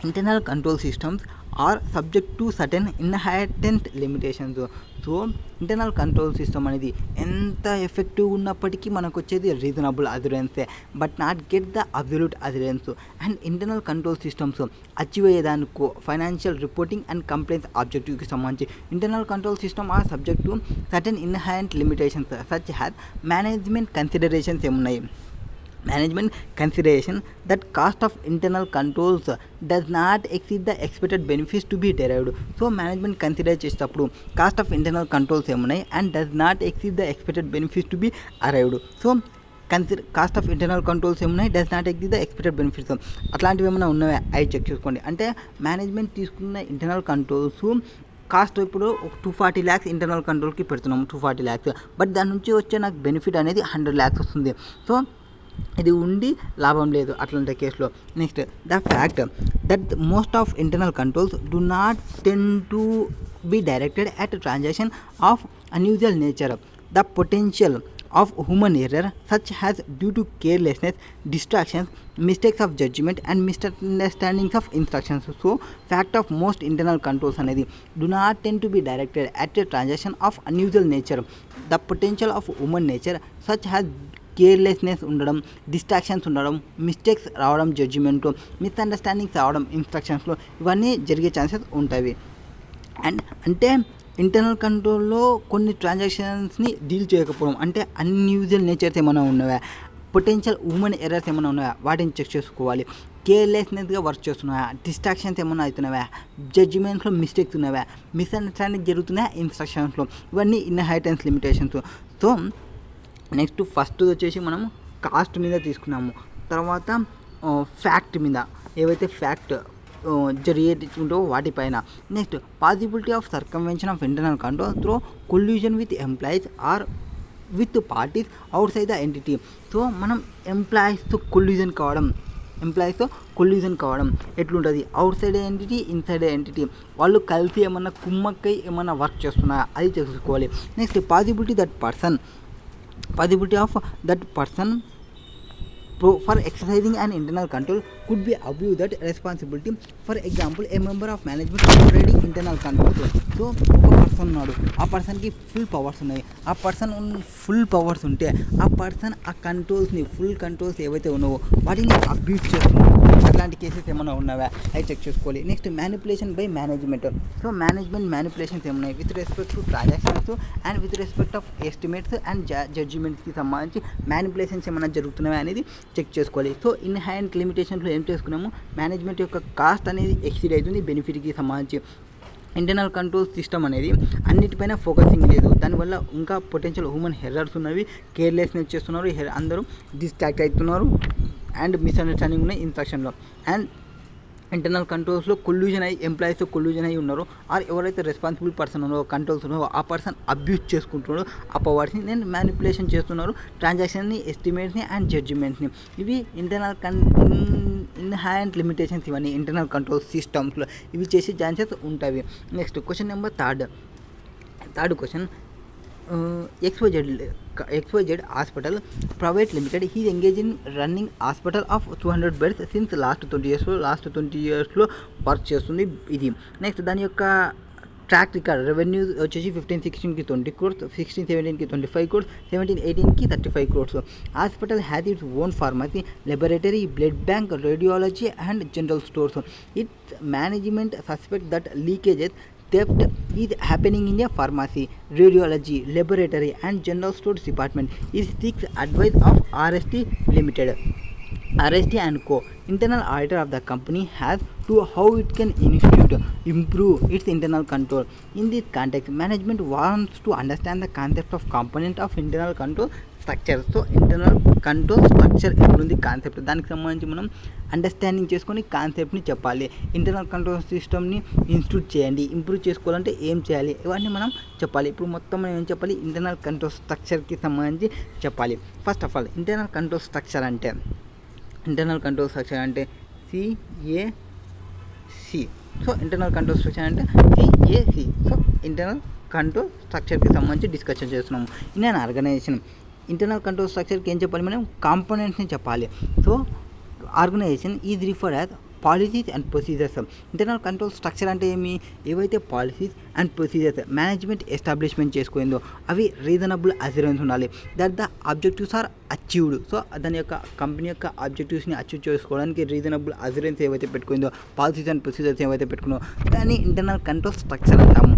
Internal control systems are subject to certain inherent limitations. So internal control system అనేది ఎంత effective ఉన్నప్పటికీ మనకు వచ్చేది reasonable అజురెన్సే, but not get the absolute assurance. And internal control systems achieve అయ్యేదానికో financial reporting and compliance ఆబ్జెక్టివ్కి సంబంధించి internal control system are subject to certain inherent limitations such as management considerations ఏమున్నాయి. Management consideration that cost of internal controls does not exceed the expected benefits to be derived. So management consider చేసేటప్పుడు cost of internal controls ఏమున్నాయి and does not exceed the expected benefits to be arrived. So cost of internal controls ఏమున్నాయి, does not exceed the expected benefits, అట్లాంటివి ఏమైనా ఉన్నాయా అవి check చేసుకోండి. అంటే management తీసుకున్న ఇంటర్నల్ కంట్రోల్స్ కాస్ట్ ఇప్పుడు 240 lakhs ఇంటర్నల్ కంట్రోల్కి పెడుతున్నాము, 240 lakhs, బట్ దాని నుంచి వచ్చే నాకు బెనిఫిట్ అనేది 100 lakhs వస్తుంది. సో ఇది ఉండి లాభం లేదు అట్లాంటి కేసులో. Next the fact that most of internal controls do not tend to be directed at transaction of unusual nature, the potential of human error such as due to carelessness, distractions, mistakes of judgement and misunderstandings of instructions. So fact of most internal controls అనేది do not tend to be directed at transaction of unusual nature, the potential of human nature such as carelessness ఉండడం, distractions ఉండడం, mistakes రావడం, judgement, misunderstandings రావడం ఇన్స్ట్రక్షన్స్లో, ఇవన్నీ జరిగే chances ఉంటాయి. And అంటే internal కంట్రోల్లో కొన్ని ట్రాన్సాక్షన్స్ని డీల్ చేయకపోవడం, అంటే అన్యూజువల్ నేచర్స్ ఏమైనా ఉన్నాయా, పొటెన్షియల్ హ్యూమన్ ఎర్రర్స్ ఏమైనా ఉన్నాయా వాటిని చెక్ చేసుకోవాలి, కేర్లెస్నెస్గా వర్క్ చేస్తున్నాయా, డిస్ట్రాక్షన్స్ ఏమైనా అవుతున్నాయా, జడ్జిమెంట్స్లో మిస్టేక్స్ ఉన్నాయా, మిస్అండర్స్టాండింగ్ జరుగుతున్నాయా ఇన్స్ట్రక్షన్స్లో, ఇవన్నీ inheritance limitations. So next first వచ్చేసి మనం కాస్ట్ మీద తీసుకున్నాము, తర్వాత ఫ్యాక్ట్ మీద, ఏవైతే ఫ్యాక్ట్ జరిగేటి ఉంటో వాటిపైన. Next possibility of circumvention of internal control through collusion with employees or with parties outside the entity. So మనం ఎంప్లాయీస్తో కొల్యూజన్ కావడం ఎట్లుంటుంది, outside entity, inside entity, వాళ్ళు కలిసి ఏమన్నా కుమ్మక్కై ఏమన్నా వర్క్ చేస్తున్నాయా అది తెలుసుకోవాలి. Next possibility of that person for exercising an internal control could be abuse that responsibility. For example, a member of management operating internal control. So ఒక person ఉన్నాడు, ఆ పర్సన్కి ఫుల్ పవర్స్ ఉన్నాయి, ఆ పర్సన్ ఫుల్ పవర్స్ ఉంటే ఆ person ఆ full controls ఏవైతే ఉన్నావో వాటిని అబ్యూజ్ చేస్తున్నాడు. అట్లాంటి కేసెస్ ఏమైనా ఉన్నావా అవి చెక్ చేసుకోవాలి. Next manipulation by management. So management manipulations ఏమున్నాయి with respect to transactions and with respect of estimates and జడ్జిమెంట్స్కి సంబంధించి మ్యానిపులేషన్స్ ఏమైనా జరుగుతున్నాయా అనేది చెక్ చేసుకోవాలి. సో ఇన్హెరెంట్ లిమిటేషన్స్లో ఏం చేసుకున్నాము, మేనేజ్మెంట్ యొక్క కాస్ట్ అనేది ఎక్సీడ్ అవుతుంది బెనిఫిట్కి సంబంధించి. ఇంటర్నల్ కంట్రోల్ సిస్టమ్ అనేది అన్నిటిపైన ఫోకసింగ్ లేదు, దానివల్ల ఇంకా పొటెన్షియల్ హ్యూమన్ ఎర్రర్స్ ఉన్నవి, కేర్లెస్నెస్ చేస్తున్నారు, అందరూ డిస్ట్రాక్ట్ అవుతున్నారు అండ్ మిస్అండర్స్టాండింగ్ ఉన్నాయి ఇన్స్ట్రక్షన్లో. అండ్ ఇంటర్నల్ కంట్రోల్స్లో కొల్యూజన్ అయ్యి ఎంప్లాయీస్తో కొల్యూజన్ అయ్యి ఉన్నారో ఆర్ ఎవరైతే రెస్పాన్సిబుల్ పర్సన్ ఉన్నారో కంట్రోల్స్ ఉన్నారో ఆ పర్సన్ అబ్యూజ్ చేసుకుంటున్నారో ఆ పవర్స్ని నేను మ్యానిపులేషన్ చేస్తున్నారు, ట్రాన్సాక్షన్ని, ఎస్టిమేట్స్ని అండ్ జడ్జిమెంట్స్ని. ఇవి ఇన్హెరెంట్ లిమిటేషన్స్, ఇవన్నీ ఇంటర్నల్ కంట్రోల్ సిస్టమ్స్లో ఇవి చేసే ఛాన్సెస్ ఉంటాయి. Next question number third question. XYZ Hospital Private Limited, he is engaged in running hospital of 200 beds since last 20 years లో వర్క్ చేస్తుంది ఇది. నెక్స్ట్ దాని యొక్క ట్రాక్ రికార్డ్ రెవెన్యూ వచ్చేసి 15-16కి 20 crores, 16-17కి 25 crores, 17-18కి 35 crores. Hospital has its own pharmacy, laboratory, blood bank, radiology and general stores. Its management suspect that leakages, theft is happening in a pharmacy, radiology, laboratory and general stores department. It seeks advice of RST and Co. Internal auditor of the company has to how it can improve its internal control. In this context, management wants to understand the concept of component of internal control structure. So internal control structure ఎట్లుంది concept, దానికి సంబంధించి మనం understanding చేసుకొని కాన్సెప్ట్ని చెప్పాలి. Internal control సిస్టమ్ని institute చేయండి, improve చేసుకోవాలంటే ఏం చేయాలి ఇవన్నీ మనం చెప్పాలి. ఇప్పుడు మొత్తం మనం ఏం చెప్పాలి, ఇంటర్నల్ కంట్రోల్ స్ట్రక్చర్కి సంబంధించి చెప్పాలి. First of all internal control structure అంటే CAC. So internal control structure అంటే CAC. సో ఇంటర్నల్ కంట్రోల్ స్ట్రక్చర్కి సంబంధించి డిస్కషన్ చేస్తున్నాము. In an organisation internal control స్ట్రక్చర్కి ఏం చెప్పాలి, మనం కాంపోనెంట్స్ని చెప్పాలి. So organisation is referred as policies and procedures. Internal control structure అంటే ఏవైతే policies and procedures management establishment చేసుకుందో అవి రీజనబుల్ అష్యూరెన్స్ ఉండాలి, that the objectives are achieved. So దాని యొక్క కంపెనీ యొక్క ఆబ్జెక్టివ్స్ని అచీవ్ చేసుకోవడానికి రీజనబుల్ అష్యూరెన్స్ ఏవైతే పెట్టుకుందో, పాలసీస్ అండ్ ప్రొసీజర్స్ ఏవైతే పెట్టుకుందో దాన్ని ఇంటర్నల్ కంట్రోల్ స్ట్రక్చర్ అంటాము.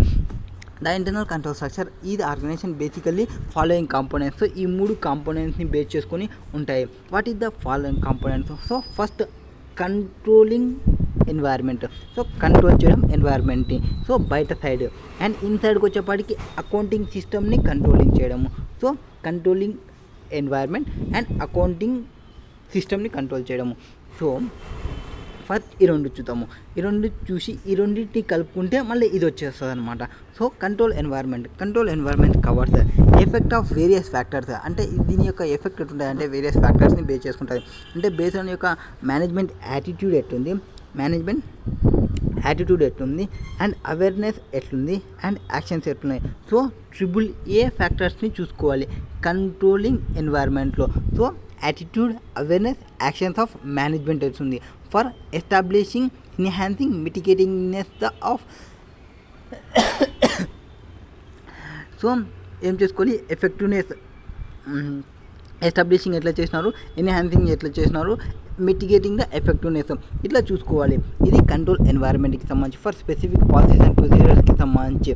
ద ఇంటర్నల్ కంట్రోల్ స్ట్రక్చర్ ఈ ఆర్గనైజేషన్ బేసికల్లీ ఫాలోయింగ్ కాంపోనెంట్స్. ఈ 3 కాంపోనెంట్స్ని బేస్ చేసుకొని ఉంటాయి. What is the following components? So first controlling environment. So control చేయడం ఎన్వైర్న్మెంట్ని, సో బయట సైడ్. అండ్ ఇన్సైడ్కి వచ్చేపాటికి అకౌంటింగ్ సిస్టమ్ని కంట్రోలింగ్ చేయడము. So controlling environment and accounting సిస్టమ్ని కంట్రోల్ చేయడము. సో ఫస్ట్ ఈ 2 చూద్దాము. ఈ 2 చూసి ఈ రెండింటిని కలుపుకుంటే మళ్ళీ ఇది వచ్చేస్తుంది అనమాట. So control environment covers effect of various factors. అంటే దీని యొక్క ఎఫెక్ట్ ఎట్లుంటుంది అంటే వేరియస్ ఫ్యాక్టర్స్ని బేస్ చేసుకుంటుంది. అంటే బేస్ ఆన్ యొక్క మేనేజ్మెంట్ యాటిట్యూడ్ ఎట్లుంది అండ్ అవేర్నెస్ ఎట్లుంది అండ్ యాక్షన్స్ ఎట్లున్నాయి. సో ఏ ఫ్యాక్టర్స్ని చూసుకోవాలి కంట్రోలింగ్ ఎన్వైర్న్మెంట్లో. So attitude, awareness, actions of management వస్తుంది ఫర్ ఎస్టాబ్లిషింగ్, ఎన్హాన్సింగ్, మిటిగేటింగ్నెస్ ఆఫ్. సో ఏం చేసుకోవాలి, ఎఫెక్టివ్నెస్ ఎస్టాబ్లిషింగ్ ఎట్లా చేసినారు, ఎన్హాన్సింగ్ ఎట్లా చేసినారు, మిటిగేటింగ్ ద ఎఫెక్టివ్నెస్ ఇట్లా చూసుకోవాలి. ఇది కంట్రోల్ ఎన్వైర్న్మెంట్కి సంబంధించి ఫర్ స్పెసిఫిక్ పాలసీస్ అండ్ ప్రొసీజర్స్కి సంబంధించి.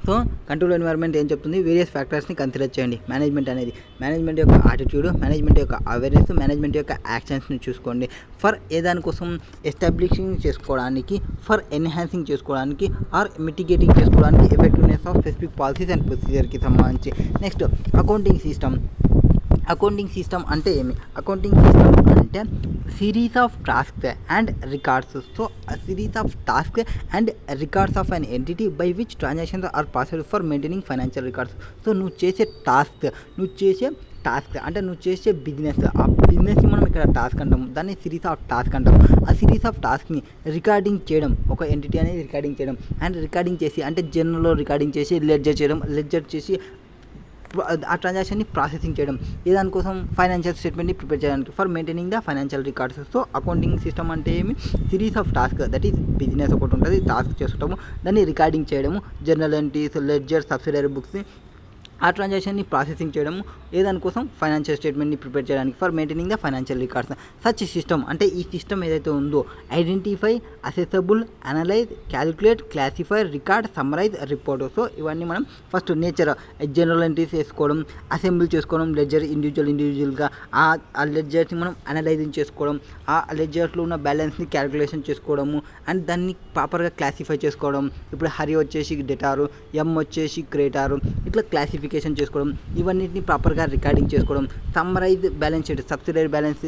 సో కంట్రోల్ ఎన్వైర్న్మెంట్ ఏం చెప్తుంది, వేరియస్ ఫ్యాక్టర్స్ని కన్సిడర్ చేయండి. మేనేజ్మెంట్ యొక్క యాటిట్యూడ్, మేనేజ్మెంట్ యొక్క అవేర్నెస్, మేనేజ్మెంట్ యొక్క యాక్షన్స్ని చూసుకోండి. ఫర్ ఏదానికోసం ఎస్టాబ్లిషింగ్ చేసుకోవడానికి, ఫర్ ఎన్హాన్సింగ్ చేసుకోవడానికి ఆర్ మిటిగేటింగ్ చేసుకోవడానికి effectiveness of specific policies and ప్రొసీజర్కి సంబంధించి. నెక్స్ట్ అకౌంటింగ్ సిస్టమ్ అంటే ఏమి? అకౌంటింగ్ సిస్టమ్ అంటే series of tasks and records. So series of task and records of an entity by which transactions are passed for maintaining financial records. So నువ్వు చేసే task అంటే నువ్వు చేసే బిజినెస్, ఆ బిజినెస్ని మనం ఇక్కడ టాస్క్ అంటాము, దాన్ని సిరీస్ ఆఫ్ టాస్క్ అంటాము. ఆ సిరీస్ ఆఫ్ టాస్క్ని రికార్డింగ్ చేయడం, ఒక ఎంటిటీ అనేది రికార్డింగ్ చేయడం, అండ్ రికార్డింగ్ చేసి అంటే జర్నల్లో రికార్డింగ్ చేసి లెడ్జర్ చేసి ఆ ట్రాన్సాక్షన్ని ప్రాసెసింగ్ చేయడం. దానికోసం ఫైనాన్షియల్ స్టేట్మెంట్ని ప్రిపేర్ చేయడానికి, for maintaining the financial records. So accounting system అంటే ఏమి? Series of task, that is business ఒకటి ఉంటుంది, టాస్క్ చేస్తుంటాము, దాన్ని రికార్డింగ్ చేయడము, జర్నల్ ఎంట్రీస్, లెడ్జర్, సబ్సిడరీ బుక్స్ని ఆ ట్రాన్సాక్షన్ని ప్రాసెసింగ్ చేయడము, దానికోసం ఫైనాన్షియల్ స్టేట్మెంట్ని ప్రిపేర్ చేయడానికి, for maintaining the financial records. Such system అంటే ఈ సిస్టమ్ ఏదైతే ఉందో identify, assessable, analyse, calculate, classify, record, summarise, report. So ఇవన్నీ మనం ఫస్ట్ నేచర్ జనరల్ ఎంట్రీస్ వేసుకోవడం, అసెంబుల్ చేసుకోవడం, లెడ్జర్ ఇండివిజువల్గా ఆ లెడ్జర్స్ని మనం అనలైజింగ్ చేసుకోవడం, ఆ లెడ్జర్స్లో ఉన్న బ్యాలెన్స్ని క్యాలిక్యులేషన్ చేసుకోవడము, అండ్ దాన్ని ప్రాపర్గా క్లాసిఫై చేసుకోవడం. ఇప్పుడు హరి వచ్చేసి డెటారు, ఎం వచ్చేసి క్రేటారు, ఇట్లా క్లాసిఫికేషన్ చేసుకోవడం, ఇవన్నిటిని ప్రాపర్గా రికార్డింగ్ చేసుకోవడం. Summarise balance sheet, subsidiary balance,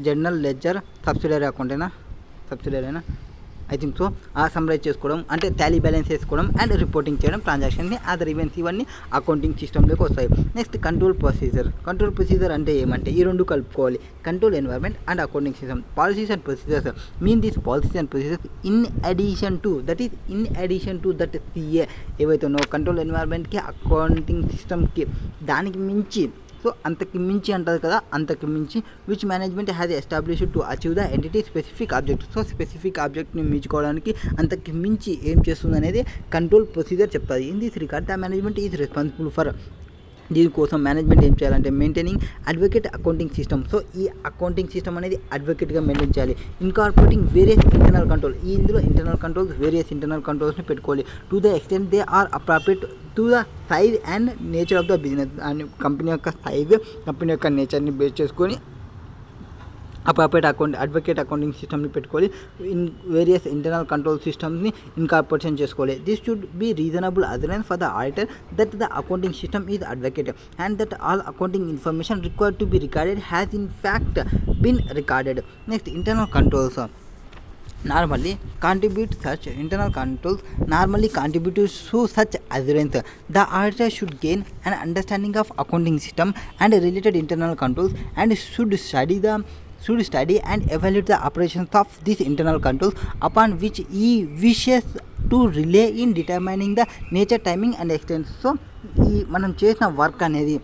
journal, ledger, సబ్సిడరీనా ఐ థింక్ సో. ఆ సమ్మరైజ్ చేసుకోవడం అంటే టాలీ బ్యాలెన్స్ చేసుకోవడం అండ్ రిపోర్టింగ్ చేయడం, ట్రాన్సాక్షన్ని, అదర్ ఈవెంట్స్, ఇవన్నీ అకౌంటింగ్ సిస్టంలోకి వస్తాయి. నెక్స్ట్ కంట్రోల్ ప్రొసీజర్ అంటే ఏమంటే ఈ 2 కలుపుకోవాలి, control environment and accounting system. Policies and procedures mean these policies and procedures in addition to that CA ఏవైతే ఉన్నాయో కంట్రోల్ ఎన్వైర్న్మెంట్కి, అకౌంటింగ్ సిస్టమ్కి, దానికి మించి. సో అంతకి మించి అంటుంది కదా, అంతకి మించి which management has established to achieve the entity specific object. So specific ఆబ్జెక్ట్ని మించుకోవడానికి అంతకి మించి ఏం చేస్తుంది అనేది కంట్రోల్ ప్రొసీజర్ చెప్తుంది. In this record the management is responsible for. దీనికోసం మేనేజ్మెంట్ ఏం చేయాలంటే maintaining adequate accounting system. So ఈ అకౌంటింగ్ సిస్టమ్ అనేది అడ్వకేట్గా మెయింటైన్ చేయాలి. ఇన్కార్పొరేటింగ్ వేరియస్ ఇంటర్నల్ కంట్రోల్, ఇందులో ఇంటర్నల్ కంట్రోల్స్, వేరియస్ ఇంటర్నల్ కంట్రోల్స్ని పెట్టుకోవాలి to the extent they are appropriate to the size and nature of the business. And company యొక్క size, company యొక్క నేచర్ని బేస్ చేసుకొని అప్రాప్రియేట్ అడ్వకేట్ అకౌంటింగ్ సిస్టమ్ని పెట్టుకోవాలి. వేరియస్ ఇంటర్నల్ కంట్రోల్ సిస్టమ్స్ని ఇన్కార్పొరేషన్ చేసుకోవాలి. This should be reasonable assurance for the auditor that the accounting system is advocate and that all accounting information required to be recorded has in fact been recorded. Next internal controls normally contribute to such assurance. The auditor should gain an understanding of accounting system and related internal controls and should study and evaluate the operations of these internal controls upon which he wishes to rely in determining the nature, timing and extent. So ఈ మనం చేసిన work అనేది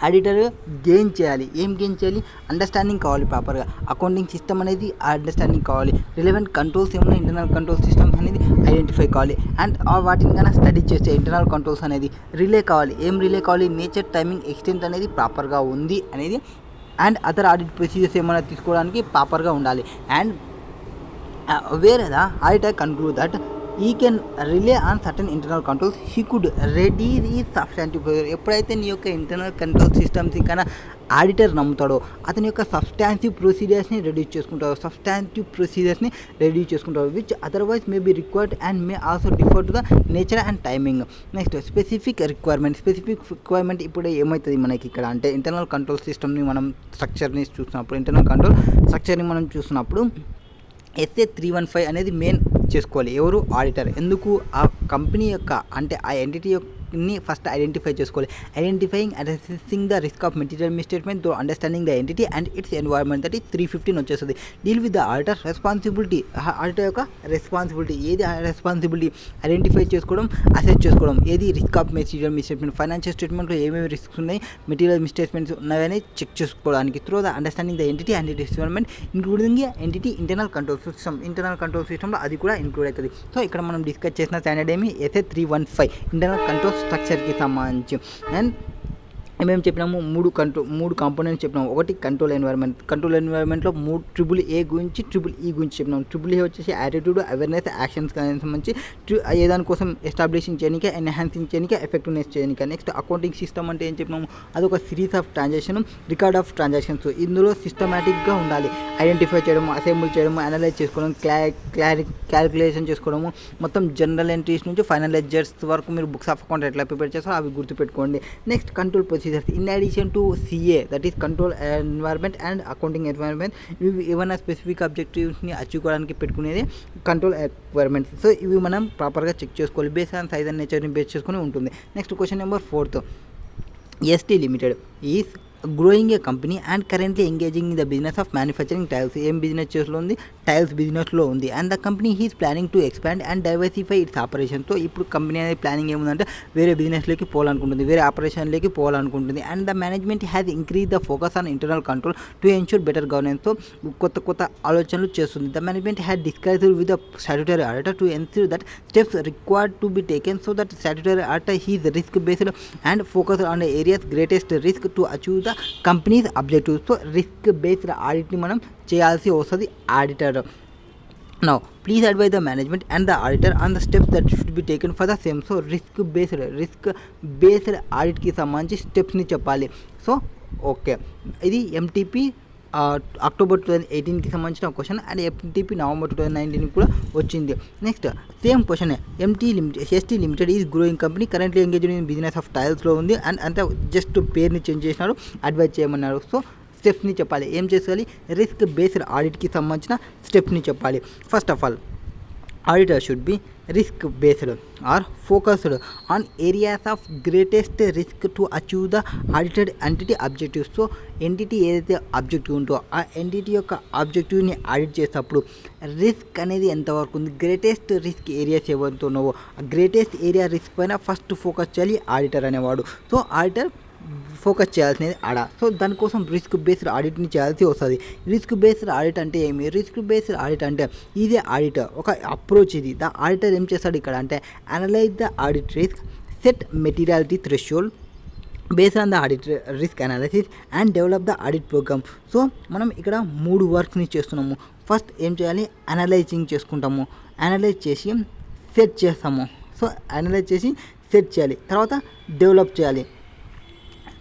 auditor gain చేయాలి. ఏం gain చేయాలి? Understanding కావాలి ప్రాపర్గా, accounting system అనేది అండర్స్టాండింగ్ కావాలి, రిలవెంట్ కంట్రోల్స్ ఏమన్నా ఇంటర్నల్ కంట్రోల్ సిస్టమ్స్ అనేది ఐడెంటిఫై కావాలి, అండ్ వాటిని కన్నా స్టడీ చేస్తే ఇంటర్నల్ కంట్రోల్స్ అనేది రిలే కావాలి. ఏం రిలే కావాలి? నేచర్, టైమింగ్, ఎక్స్టెంట్ అనేది ప్రాపర్గా ఉంది అనేది, అండ్ అదర్ ఆడిట్ ప్రొసీజర్స్ ఏమైనా తీసుకోవడానికి ప్రాపర్గా ఉండాలి. And wear the auditor conclude that he can rely on certain internal controls, he could reduce his substantive procedure. ఎప్పుడైతే నీ యొక్క ఇంటర్నల్ కంట్రోల్ సిస్టమ్స్ ఇంకా ఆడిటర్ నమ్ముతాడో అతని యొక్క సబ్స్టాన్సివ్ ప్రొసీజర్స్ని రెడ్యూస్ చేసుకుంటారు, which otherwise may be required and may also differ to the nature and timing. Next specific requirement ఇప్పుడు ఏమవుతుంది మనకి ఇక్కడ అంటే ఇంటర్నల్ కంట్రోల్ సిస్టమ్ని మనం స్ట్రక్చర్ని చూస్తున్నప్పుడు SA 315 అనేది మెయిన్ చేసుకోవాలి. ఎవరు? ఆడిటర్. ఎందుకు? ఆ కంపెనీ యొక్క అంటే ఆ ఎంటిటీ ని ఫస్ట్ ఐడెంటిఫై చేసుకోవాలి. Identifying and assessing the risk of material misstatement తో understanding the entity and its environment, that 315 వచ్చేస్తుంది. Deal with the auditor responsibility. Auditor యొక్క రెస్పాన్సిబిలిటీ ఏది? రెస్పాన్సిబిలిటీ ఐడెంటిఫై చేసుకోవడం, అసెస్ చేసుకోవడం. ఏది? Risk of material misstatement. Financial స్టేట్మెంట్లో ఏమేమి రిస్క్స్ ఉన్నాయి, మెటీరియల్ మిస్టేట్మెంట్స్ ఉన్నాయని చెక్ చేసుకోవడానికి through the understanding the entity and its environment including entity internal control సిస్టంలో అది కూడా ఇంక్లూడ్ అవుతుంది. సో ఇక్కడ మనం డిస్కస్ చేసిన స్టాండర్డ్ ఏమి? SA 315 ఇంటర్నల్ కంట్రోల్ స్ట్రక్చర్కి సంబంధించి. అండ్ మేము చెప్పినాము మూడు కాంపోనెంట్స్ చెప్పినాము. ఒకటి కంట్రోల్ ఎన్వైర్న్మెంట్లో 3 AAA గురించి EEE గురించి చెప్పినాము. AAA వచ్చేసి యాటిట్యూడ్, అవేర్నెస్, యాక్షన్స్ సంబంధించి ఏదానికోసం ఎస్టాబ్లిషింగ్ చేయడానికి, ఎన్హాన్సింగ్ చేయడానికి, ఎఫెక్టివ్నెస్ చేయడానికి. నెక్స్ట్ అకౌంటింగ్ సిస్టమ్ అంటే ఏం చెప్పినాము? అదొక series of transaction, record of transactions. ఇందులో సిస్టమేటిక్గా ఉండాలి. ఐడెంటిఫై చేయడము, అసెంబుల్ చేయడము, అనలైజ్ చేసుకోవడం, క్యాలిక్యులేషన్ చేసుకోవడము, మొత్తం జనరల్ ఎంట్రీస్ నుంచి ఫైనల్ లెడ్జర్స్ వరకు మీరు బుక్స్ ఆఫ్ అకౌంట్ ఎట్లా ప్రిపేర్ చేస్తారో అవి గుర్తుపెట్టుకోండి. Next control procedures in addition to CA, that is control environment and accounting environment, ఇవి ఏమైనా స్పెసిఫిక్ అబ్జెక్టివ్స్ని అచీవ్ చేయడానికి పెట్టుకునేది కంట్రోల్ ఎన్వైర్న్మెంట్. సో ఇవి మనం ప్రాపర్గా చెక్ చేసుకోవాలి. బేస్ ఆన్ సైజ్ అండ్ నేచర్ని బేస్ చేసుకుని ఉంటుంది. Next question number 4. ST Limited is growing a company and currently engaging in the business of manufacturing tiles. ఏం బిజినెస్ చేస్తూ ఉంది? టైల్స్ బిజినెస్లో ఉంది. And the company is planning to expand and diversify its operation. So ఇప్పుడు company అనేది planning ఏముందంటే వేరే బిజినెస్లోకి పోవాలనుకుంటుంది, వేరే ఆపరేషన్లోకి పోవాలనుకుంటుంది. And the management has increase the focus on internal control to ensure better governance. So కొత్త ఆలోచనలు చేస్తుంది. The management had discussed with the statutory auditor to ensure that steps required to be taken so that statutory auditor is risk based and focus on the areas greatest risk to achieve the company's objective. So risk based ఆడిట్ని మనం చేయాల్సి వస్తుంది auditor. Now, please advise the management and the auditor on the steps that should be taken for the same. So, risk based audit की संबंधी steps नी చెప్పాలి. So okay, ఇది MTP October 2018కి సంబంధించిన క్వశ్చన్ అండ్ MTP నవంబర్ 2019 కూడా వచ్చింది. Next same question. ST limited is growing company currently engaged in business of టైల్స్లో ఉంది అండ్ అంతే జస్ట్ పేరుని చేంజ్ చేసినారు, అడ్వైజ్ చేయమన్నారు. సో స్టెప్స్ని చెప్పాలి. ఏం చేయాలి? రిస్క్ బేస్డ్ ఆడిట్కి సంబంధించిన స్టెప్స్ని చెప్పాలి. First of all auditor should be risk based or focused on areas of greatest risk to achieve the audited entity objectives. So entity ఏదైతే ఆబ్జెక్టివ్ ఉందో ఆ ఎంటిటీ యొక్క ఆబ్జెక్టివ్ని ఆడిట్ చేసేటప్పుడు రిస్క్ అనేది ఎంతవరకు ఉంది, గ్రేటెస్ట్ రిస్క్ ఏరియాస్ ఏవైతే ఉన్నావో ఆ గ్రేటెస్ట్ ఏరియా రిస్క్ పైన ఫస్ట్ ఫోకస్ చేయాలి ఆడిటర్ అనేవాడు. సో ఆడిటర్ ఫోకస్ చేయాల్సినది ఆడ. సో దానికోసం రిస్క్ బేస్డ్ ఆడిట్ని చేయాల్సి వస్తుంది. రిస్క్ బేస్డ్ ఆడిట్ అంటే ఏమి? రిస్క్ బేస్డ్ ఆడిట్ అంటే ఇదే ఆడిటర్ ఒక అప్రోచ్. ఇది ద ఆడిటర్ ఏం చేస్తాడు ఇక్కడ అంటే analyse the audit risk, set materiality threshold based on the audit risk analysis and develop the audit program. So మనం ఇక్కడ 3 వర్క్స్ని చేస్తున్నాము. ఫస్ట్ ఏం చేయాలి? అనలైజింగ్ చేసుకుంటాము, అనలైజ్ చేసి సెట్ చేస్తాము. సో అనలైజ్ చేసి సెట్ చేయాలి, తర్వాత డెవలప్ చేయాలి.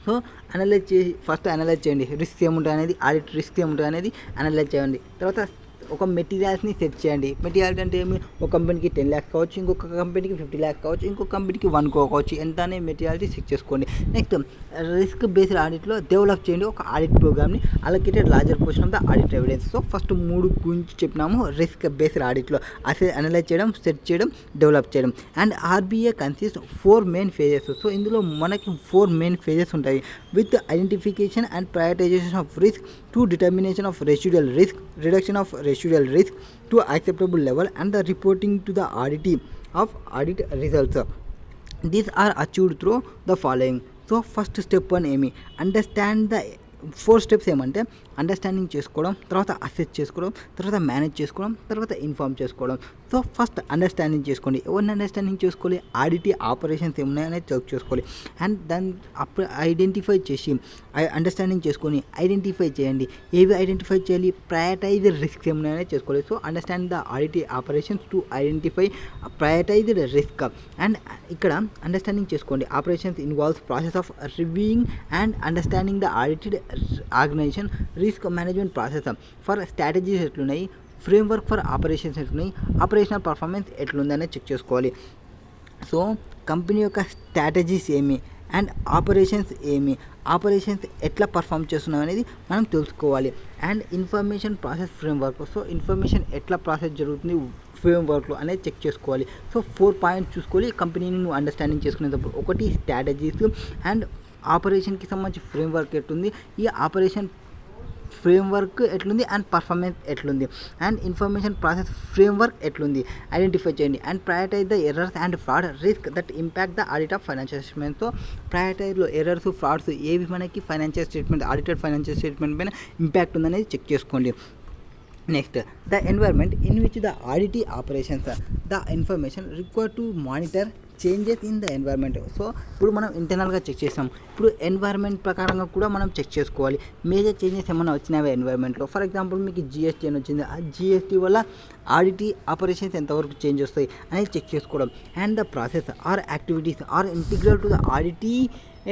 సో అనలైజ్ చేసి ఫస్ట్ అనలైజ్ చేయండి, రిస్క్ ఏముంటుంది అనేది, ఆడిట్ రిస్క్ ఏముంటుంది అనేది అనలైజ్ చేయండి. తర్వాత ఒక మెటీరియల్స్ని సెట్ చేయండి. మెటీరియల్ అంటే ఏమి? ఒక కంపెనీకి 10 lakhs కావచ్చు, ఇంకొక కంపెనీకి 50 lakhs కావచ్చు, ఇంకొక కంపెనీకి 1 crore కావచ్చు. ఎంత అనే మెటీరియాలిటీ సెట్ చేసుకోండి. నెక్స్ట్ రిస్క్ బేస్డ్ ఆడిట్లో డెవలప్ చేయండి ఒక ఆడిట్ ప్రోగ్రామ్ని, allocated larger portion of the audit evidence. So first 3 గురించి చెప్పినాము రిస్క్ బేస్డ్ ఆడిట్లో. అనలైజ్ చేయడం, సెట్ చేయడం, డెవలప్ చేయడం. And RBA consist 4 main phases. So ఇందులో మనకి 4 main phases ఉంటాయి. With identification and prioritisation of risk to determination of residual risk, reduction of residual risk to acceptable level and the reporting to the auditee of audit results. These are achieved through the following. So first step 1 ఏమి, understand the 4 steps ఏమంటే understanding చేసుకోవడం, తర్వాత assess చేసుకోవడం, తర్వాత manage చేసుకోవడం, తర్వాత inform చేసుకోవడం. So first understanding చేసుకోండి. ఎవరిని అండర్స్టాండింగ్ చేసుకోవాలి, ఆడిటీ ఆపరేషన్స్ ఏమున్నాయనేది చెక్ చేసుకోవాలి. అండ్ దాన్ని ఐడెంటిఫై చేసి అండర్స్టాండింగ్ చేసుకొని ఐడెంటిఫై చేయండి. ఏవి ఐడెంటిఫై చేయాలి, ప్రయారిటైజ్ రిస్క్ ఏమున్నాయనేది చేసుకోవాలి. So understand the auditee operations to identify prioritised risk. And ఇక్కడ అండర్స్టాండింగ్ చేసుకోండి. Operations involves process of reviewing and understanding the audited organisation risk management process for strategies ఎట్లున్నాయి, framework for operations ఎట్లున్నాయి, operational performance ఎట్లుందనేది check చేసుకోవాలి. So company యొక్క strategies ఏమి and operations ఏమి, operations ఎట్లా పర్ఫామ్ చేస్తున్నాం అనేది మనం తెలుసుకోవాలి. And information process framework, so information ఎట్లా ప్రాసెస్ జరుగుతుంది ఫ్రేమ్వర్క్లో అనేది చెక్ చేసుకోవాలి. సో 4 పాయింట్స్ చూసుకోవాలి కంపెనీని నువ్వు అండర్స్టాండింగ్ చేసుకునేటప్పుడు. ఒకటి స్ట్రాటజీస్ అండ్ ఆపరేషన్కి సంబంధించి ఫ్రేమ్వర్క్ ఎట్లుంది, ఈ ఆపరేషన్ ఫ్రేమ్వర్క్ ఎట్లుంది అండ్ పర్ఫార్మెన్స్ ఎట్లుంది, అండ్ ఇన్ఫర్మేషన్ ప్రాసెస్ ఫ్రేమ్వర్క్ ఎట్లుంది ఐడెంటిఫై చేయండి. And prioritize the errors and fraud risk that impact the audit of financial స్టేట్మెంట్తో ప్రయారిటైజ్లో ఎర్రర్స్ ఫ్రాడ్స్ ఏవి మనకి financial statement audited financial statement పైన ఇంపాక్ట్ ఉందనేది చెక్ చేసుకోండి. Next the environment in which the auditee operations the information required to monitor changes in the environment. So ఇప్పుడు మనం ఇంటర్నల్గా చెక్ చేసాం, ఇప్పుడు ఎన్వైర్మెంట్ ప్రకారంగా కూడా మనం చెక్ చేసుకోవాలి. మేజర్ చేంజెస్ ఏమైనా వచ్చినావా ఎన్వైర్మెంట్లో. ఫర్ ఎగ్జాంపుల్ మీకు జిఎస్టీ అని వచ్చింది, ఆ జిఎస్టీ వల్ల ఆడిటీ ఆపరేషన్స్ ఎంతవరకు చేంజ్ వస్తాయి అనేది చెక్ చేసుకోవడం. And the process or activities are integral to the auditee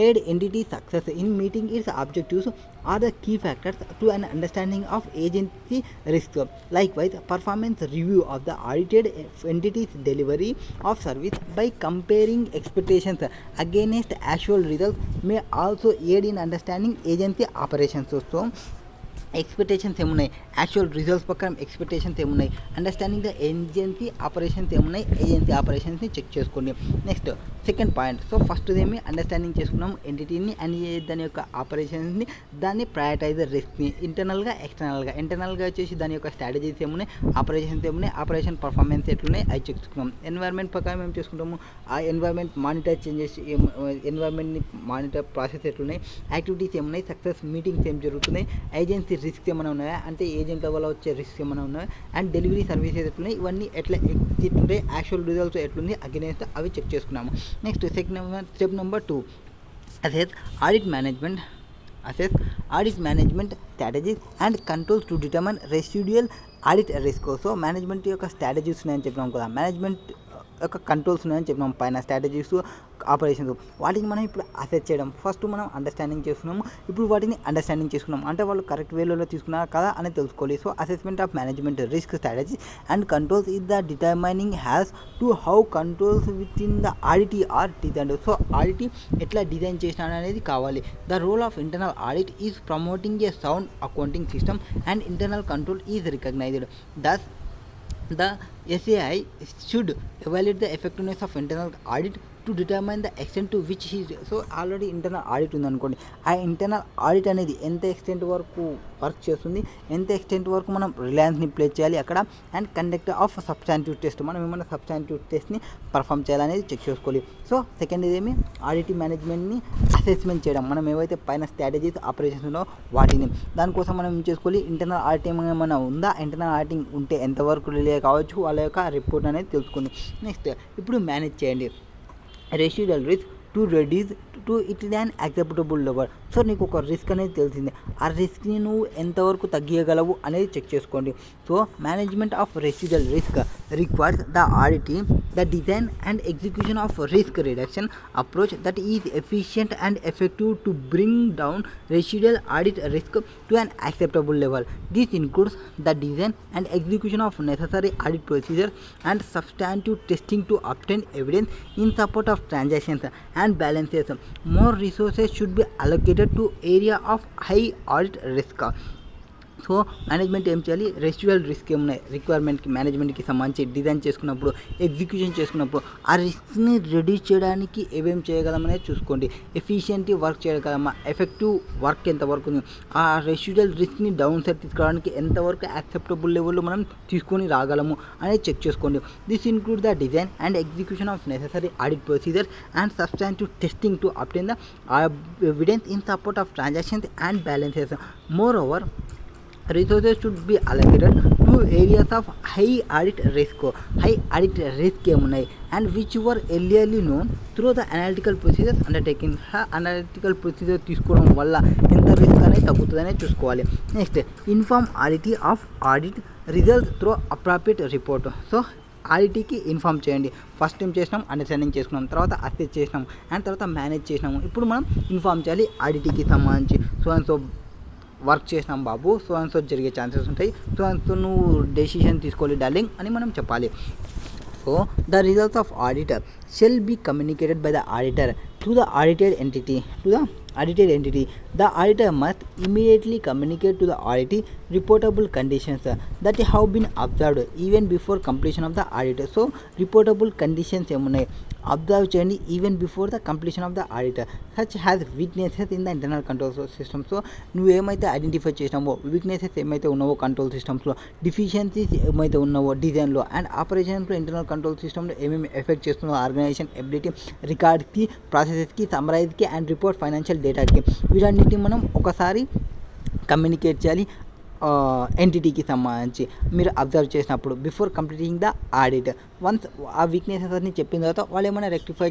aid entity success in meeting its objectives are the key factors to an understanding of agency risk. Likewise, performance review of the audited entity's delivery of service by comparing expectations against actual results may also aid in understanding agency operations. So expectations ఏమున్నాయి, actual results ప్రకారం expectations ఏమున్నాయి, understanding the agency operations ఏమున్నాయి, agency ఆపరేషన్స్ని check చేసుకోండి. Next second point, so first ఏమి understanding చేసుకున్నాం ఎంటిటీని and దాని యొక్క ఆపరేషన్స్ని, దాన్ని ప్రయారిటైజ్ రిస్క్ని ఇంటర్నల్గా ఇంటర్నల్గా వచ్చేసి దాని యొక్క స్ట్రాటజీస్ ఏమున్నాయి, ఆపరేషన్స్ ఏమున్నాయి, ఆపరేషన్ పర్ఫార్మెన్స్ ఎట్లున్నాయి అవి చెక్ చేసుకున్నాం. ఎన్వైర్మెంట్ ప్రకారం ఏం చేసుకుంటాము, ఆ ఎన్వైర్మెంట్ మానిటర్ చేంజెస్ ఎన్వైర్మెంట్ని మానిటర్ ప్రాసెస్ ఎట్లున్నాయి, యాక్టివిటీస్ ఏమున్నాయి, సక్సెస్ మీటింగ్స్ ఏం జరుగుతున్నాయి, ఏజెన్సీ రిస్క్ ఏమైనా ఉన్నాయా అంటే ఏజెంట్ల వల్ల వచ్చే రిస్క్ ఏమైనా ఉన్నాయా, అండ్ డెలివరీ సర్వీసెస్ ఎట్లున్నాయి, ఇవన్నీ ఎట్లా ఎగ్జిట్ ఉంటాయి, యాక్చువల్ రిజల్ట్స్ ఎట్లుంది అగెనెస్ట్ అవి చెక్ చేసుకున్నాము. Next step number 2 assess audit management strategies and controls to determine residual audit risk. So management యొక్క స్ట్రాటజీస్ ఉన్నాయని చెప్పినాం కదా, మేనేజ్మెంట్ యొక్క కంట్రోల్స్ ఉన్నాయని చెప్పినాం పైన, స్ట్రాటజీస్ ఆపరేషన్స్, వాటిని మనం ఇప్పుడు అసెస్ చేయడం. ఫస్ట్ మనం అండర్స్టాండింగ్ చేసుకున్నాము, ఇప్పుడు వాటిని అండర్స్టాండింగ్ చేసుకున్నాం అంటే వాళ్ళు కరెక్ట్ వేలో తీసుకున్నారా కదా అని తెలుసుకోవాలి. So assessment of management risk strategy and controls is the determining has to how controls with in the auditee are design. So auditee ఎట్లా డిజైన్ చేసినాడు అనేది కావాలి. The role of internal audit is promoting a sound accounting system and internal control is recognized. Thus the SAI should evaluate the effectiveness of internal audit to determine the extent to which he. So already internal audit ఉందనుకోండి, ఆ internal audit అనేది ఎంత extent వరకు work చేస్తుంది, ఎంత extent వరకు మనం రిలయన్స్ని play చేయాలి అక్కడ, and conduct of substantive test, మనం ఏమైనా సబ్స్టాంటివ్ టెస్ట్ని పర్ఫామ్ చేయాలనేది చెక్ చేసుకోవాలి. సో సెకండ్ ఇదేమి ఆడిట్ మేనేజ్మెంట్ని అసెస్మెంట్ చేయడం, మనం ఏవైతే పైన స్ట్రాటజీస్ ఆపరేషన్స్ ఉన్నో వాటిని, దానికోసం మనం ఏం చేసుకోవాలి, ఇంటర్నల్ ఆడిటింగ్ ఏమైనా ఉందా, ఇంటర్నల్ ఆడిటింగ్ ఉంటే ఎంతవరకు రిలే కావచ్చు వాళ్ళ యొక్క రిపోర్ట్ అనేది తెలుసుకోండి. నెక్స్ట్ ఇప్పుడు మేనేజ్ చేయండి residual risk to reduce to it an acceptable level. So నీకు ఒక రిస్క్ అనేది తెలిసిందే, ఆ రిస్క్ని నువ్వు ఎంతవరకు తగ్గియగలవు అనేది చెక్ చేసుకోండి. So management of residual risk requires the auditing the design and execution of risk reduction approach that is efficient and effective to bring down residual audit risk to an acceptable level. This includes the design and execution of necessary audit procedures and substantive testing to obtain evidence in support of transactions and balances. More resources should be allocated to area of high audit risk. So management ఏం చేయాలి, residual risk ఏమున్నాయి రిక్వైర్మెంట్కి మేనేజ్మెంట్కి సంబంధించి design చేసుకున్నప్పుడు execution చేసుకున్నప్పుడు ఆ రిస్క్ని reduce చేయడానికి ఏమేమి చేయగలమనేది చూసుకోండి. ఎఫిషియెంట్ వర్క్ చేయగలమా, ఎఫెక్టివ్ వర్క్ ఎంతవరకు ఉంది, ఆ రెసిడ్యువల్ రిస్క్ని డౌన్ సైడ్ తీసుకురావడానికి ఎంతవరకు యాక్సెప్టబుల్ లెవెల్లో మనం తీసుకొని రాగలము అనేది చెక్ చేసుకోండి. This include the design and execution of necessary audit procedures and substantive testing to obtain the evidence in support of transactions and balances. Moreover, resources should be allocated to areas of high audit risk. High audit risk ఏమున్నాయి and which were earlierly known through the analytical procedures undertaken. Analytical procedure తీసుకోవడం వల్ల ఎంత risk అనేది తగ్గుతుందనే చూసుకోవాలి. Next inform auditee of audit results through appropriate report. So ఆడిటీకి inform చేయండి. First time చేసినాం, అండర్స్టాండింగ్ చేసుకున్నాం, తర్వాత అసెస్ చేసినాం అండ్ తర్వాత మేనేజ్ చేసినాము. ఇప్పుడు మనం ఇన్ఫామ్ చేయాలి ఆడిటీకి సంబంధించి సో అండ్ సో వర్క్ చేసినాం బాబు, సో అండ్ సో జరిగే ఛాన్సెస్ ఉంటాయి, సో అండ్ సో నువ్వు డెసిషన్ తీసుకోవాలి డార్లింగ్ అని మనం చెప్పాలి. So the results of auditor shall be communicated by the auditor to the audited entity. The auditor must immediately communicate to the auditee reportable conditions that have been observed even before completion of the audit. So reportable conditions ఏమున్నాయి observe చేయండి even before the completion of the auditor. Such has weaknesses in the internal control system. So నువ్వు ఏమైతే identify చేసినావో weaknesses ఏమైతే ఉన్నావో control సిస్టమ్స్లో, deficiencies ఏమైతే ఉన్నావో డిజైన్లో అండ్ ఆపరేషన్స్లో ఇంటర్నల్ కంట్రోల్ సిస్టమ్లో ఏమేమి ఎఫెక్ట్ చేస్తున్నావో ఆర్గనైజేషన్ ఎబిలిటీ, రికార్డ్కి, ప్రాసెసెస్కి, సమ్మరైజ్కి అండ్ రిపోర్ట్ ఫైనాన్షియల్ డేటాకి, వీటన్నిటిని మనం ఒకసారి కమ్యూనికేట్ చేయాలి ఎంటిటీకి సంబంధించి మీరు అబ్జర్వ్ చేసినప్పుడు before completing the audit. Once ఆ వీక్నెసెస్ అన్ని చెప్పిన తర్వాత వాళ్ళు ఏమైనా రెక్టిఫై